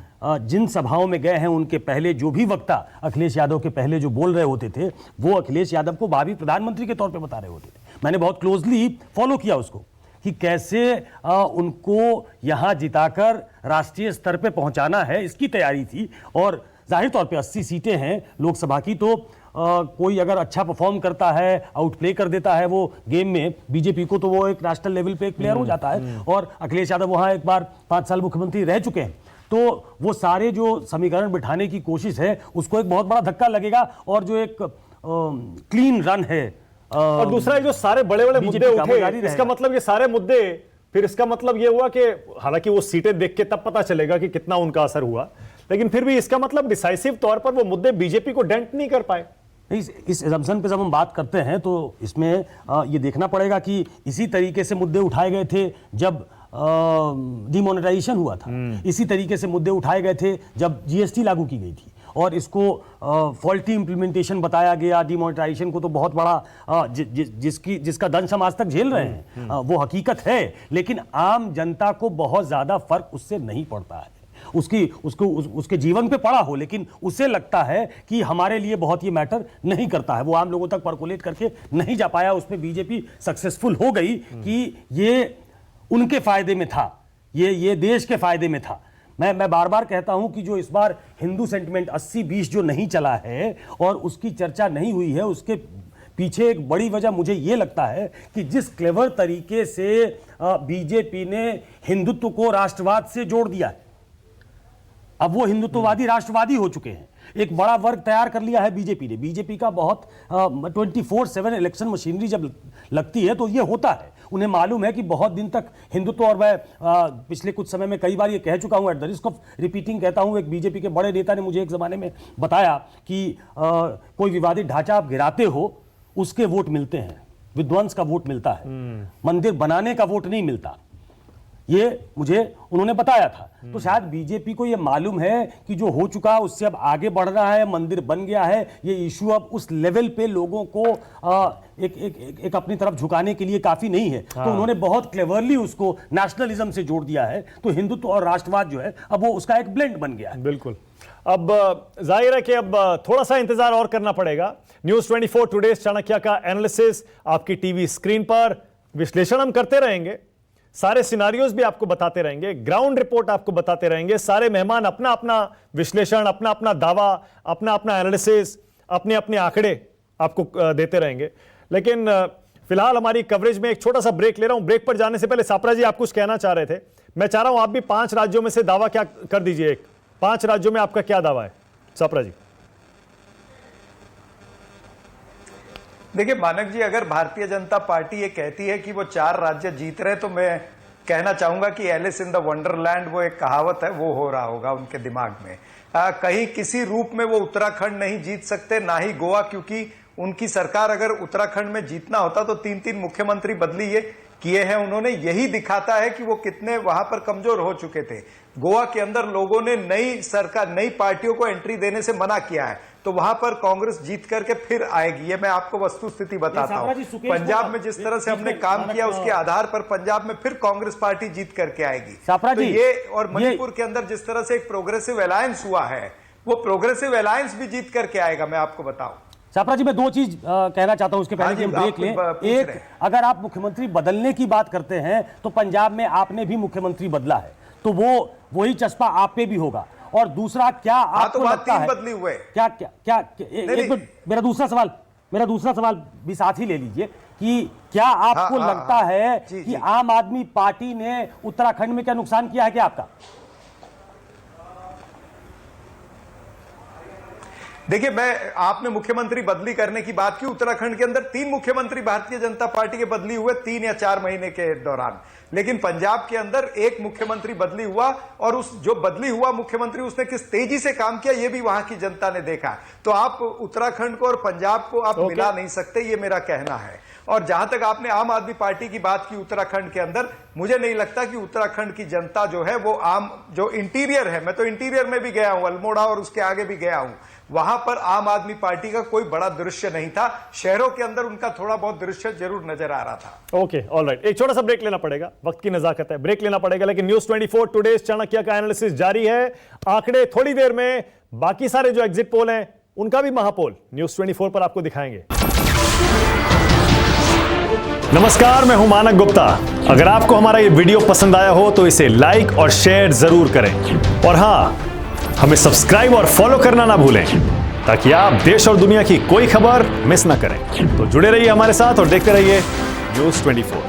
जिन सभाओं में गए हैं उनके पहले जो भी वक्ता अखिलेश यादव के पहले जो बोल रहे होते थे वो अखिलेश यादव को भावी प्रधानमंत्री के तौर पे बता रहे होते थे। मैंने बहुत क्लोजली फॉलो किया उसको कि कैसे उनको यहाँ जिताकर राष्ट्रीय स्तर पे पहुंचाना है, इसकी तैयारी थी। और जाहिर तौर पे 80 सीटें हैं लोकसभा की, तो कोई अगर अच्छा परफॉर्म करता है, आउटप्ले कर देता है वो गेम में बीजेपी को, तो वो एक नेशनल लेवल पे एक प्लेयर हो जाता है। और अखिलेश यादव वहाँ एक बार 5 साल मुख्यमंत्री रह चुके हैं, तो वो सारे जो समीकरण बिठाने की कोशिश है उसको एक बहुत बड़ा धक्का लगेगा। और जो एक क्लीन रन है और दूसरा जो सारे बड़े बड़े मुद्दे उठे, इसका मतलब ये सारे मुद्दे, फिर इसका मतलब ये हुआ कि हालांकि वो सीटें देख के तब पता चलेगा कि कितना उनका असर हुआ, लेकिन फिर भी इसका मतलब डिसाइसिव तौर पर वो मुद्दे बीजेपी को डेंट नहीं कर पाए। इस असम्पशन पे जब हम बात करते हैं तो इसमें ये देखना पड़ेगा कि इसी तरीके से मुद्दे उठाए गए थे जब डिमोनेटाइजेशन हुआ था, इसी तरीके से मुद्दे उठाए गए थे जब जीएसटी लागू की गई थी और इसको फॉल्टी इंप्लीमेंटेशन बताया गया। डिमोनेटाइजेशन को तो बहुत बड़ा जिसका दंश हम आज तक झेल रहे हैं वो हकीकत है, लेकिन आम जनता को बहुत ज्यादा फर्क उससे नहीं पड़ता है। उसके जीवन पे पड़ा हो, लेकिन उसे लगता है कि हमारे लिए बहुत ये मैटर नहीं करता है, वो आम लोगों तक परकोलेट करके नहीं जा पाया। उसमें बीजेपी सक्सेसफुल हो गई कि ये उनके फायदे में था, ये देश के फायदे में था। मैं बार बार कहता हूं कि जो इस बार हिंदू सेंटिमेंट 80-20 जो नहीं चला है और उसकी चर्चा नहीं हुई है, उसके पीछे एक बड़ी वजह मुझे ये लगता है कि जिस क्लेवर तरीके से बीजेपी ने हिंदुत्व को राष्ट्रवाद से जोड़ दिया है, अब वो हिंदुत्ववादी राष्ट्रवादी हो चुके हैं। एक बड़ा वर्ग तैयार कर लिया है बीजेपी ने। बीजेपी का बहुत 24/7 इलेक्शन मशीनरी जब लगती है तो ये होता है। उन्हें मालूम है कि बहुत दिन तक हिंदुत्व, और मैं पिछले कुछ समय में कई बार ये कह चुका हूं, at the risk of repeating कहता हूं, एक बीजेपी के बड़े नेता ने मुझे एक जमाने में बताया कि कोई विवादित ढांचा आप गिराते हो उसके वोट मिलते हैं, विध्वंस का वोट मिलता है, मंदिर बनाने का वोट नहीं मिलता। ये मुझे उन्होंने बताया था। तो शायद बीजेपी को ये मालूम है कि जो हो चुका उससे अब आगे बढ़ना है, मंदिर बन गया है, ये इशू अब उस लेवल पे लोगों को एक अपनी तरफ झुकाने के लिए काफी नहीं है। तो उन्होंने बहुत क्लेवरली उसको नेशनलिज्म से जोड़ दिया है। तो हिंदुत्व और राष्ट्रवाद जो है अब वो उसका एक ब्लेंड बन गया है। बिल्कुल। अब जाहिर है कि अब थोड़ा सा इंतजार और करना पड़ेगा। न्यूज 24 टुडे चाणक्य का एनालिसिस आपकी टीवी स्क्रीन पर, विश्लेषण हम करते रहेंगे, सारे सिनारियोज भी आपको बताते रहेंगे, ग्राउंड रिपोर्ट आपको बताते रहेंगे, सारे मेहमान अपना अपना विश्लेषण, अपना अपना दावा, अपना अपना एनालिसिस, अपने अपने आंकड़े आपको देते रहेंगे। लेकिन फिलहाल हमारी कवरेज में एक छोटा सा ब्रेक ले रहा हूं। ब्रेक पर जाने से पहले सापरा जी आप कुछ कहना चाह रहे थे, मैं चाह रहा हूं आप भी 5 राज्यों में से दावा क्या कर दीजिए। 5 राज्यों में आपका क्या दावा है सापरा जी? देखिए मानक जी, अगर भारतीय जनता पार्टी ये कहती है कि वो 4 राज्य जीत रहे, तो मैं कहना चाहूंगा कि एलिस इन द वंडरलैंड वो एक कहावत है, वो हो रहा होगा उनके दिमाग में। कहीं किसी रूप में वो उत्तराखंड नहीं जीत सकते, ना ही गोवा, क्योंकि उनकी सरकार अगर उत्तराखंड में जीतना होता तो 3-3 मुख्यमंत्री बदली ये किए हैं उन्होंने। यही दिखाता है कि वो कितने वहां पर कमजोर हो चुके थे। गोवा के अंदर लोगों ने नई सरकार, नई पार्टियों को एंट्री देने से मना किया है, तो वहां पर कांग्रेस जीत करके फिर आएगी। ये मैं आपको वस्तुस्थिति बताता हूं। पंजाब में जिस तरह से हमने काम किया उसके आधार पर पंजाब में फिर कांग्रेस पार्टी जीत करके आएगी। तो ये, और मणिपुर के अंदर जिस तरह से एक प्रोग्रेसिव अलायंस हुआ है, वो प्रोग्रेसिव अलायंस भी जीत करके आएगा, मैं आपको बताऊं। सापरा जी, मैं 2 चीज कहना चाहता हूं उसके पहले कि हम ब्रेक लें। एक, अगर आप मुख्यमंत्री बदलने की बात करते हैं तो पंजाब में आपने भी मुख्यमंत्री बदला है, तो वही चस्पा आप पे भी होगा। और दूसरा, क्या आपको लगता है बदली हुए क्या क्या क्या एक मिनट, मेरा दूसरा सवाल मेरा दूसरा सवाल भी साथ ही ले लीजिए कि क्या आपको हाँ, लगता हाँ, है जी, कि जी। आम आदमी पार्टी ने उत्तराखंड में क्या नुकसान किया है क्या आपका? देखिए, मैं आपने मुख्यमंत्री बदली करने की बात की। उत्तराखंड के अंदर 3 मुख्यमंत्री भारतीय जनता पार्टी के बदली हुए 3 या 4 महीने के दौरान, लेकिन पंजाब के अंदर 1 मुख्यमंत्री बदली हुआ, और उस जो बदली हुआ मुख्यमंत्री उसने किस तेजी से काम किया ये भी वहां की जनता ने देखा। तो आप उत्तराखंड को और पंजाब को आप मिला नहीं सकते, ये मेरा कहना है। और जहां तक आपने आम आदमी पार्टी की बात की उत्तराखंड के अंदर, मुझे नहीं लगता कि उत्तराखंड की जनता जो है वो आम जो इंटीरियर है, मैं तो इंटीरियर में भी गया हूं, अल्मोड़ा और उसके आगे भी गया हूं, वहां पर आम आदमी पार्टी का कोई बड़ा दृश्य नहीं था। शहरों के अंदर उनका थोड़ा बहुत दृश्य जरूर नजर आ रहा था। ओके, ऑलराइट, एक छोटा सा ब्रेक लेना पड़ेगा, वक्त की नजाकत है, ब्रेक लेना पड़ेगा। लेकिन न्यूज 24 टुडे चाणक्य का एनालिसिस जारी है। आंकड़े थोड़ी देर में, बाकी सारे जो एग्जिट पोल हैं उनका भी महापोल न्यूज 24 पर आपको दिखाएंगे। नमस्कार, मैं हूं मानक गुप्ता। अगर आपको हमारा ये वीडियो पसंद आया हो तो इसे लाइक और शेयर जरूर करें, और हां, हमें सब्सक्राइब और फॉलो करना ना भूलें ताकि आप देश और दुनिया की कोई खबर मिस ना करें। तो जुड़े रहिए हमारे साथ और देखते रहिए न्यूज 24।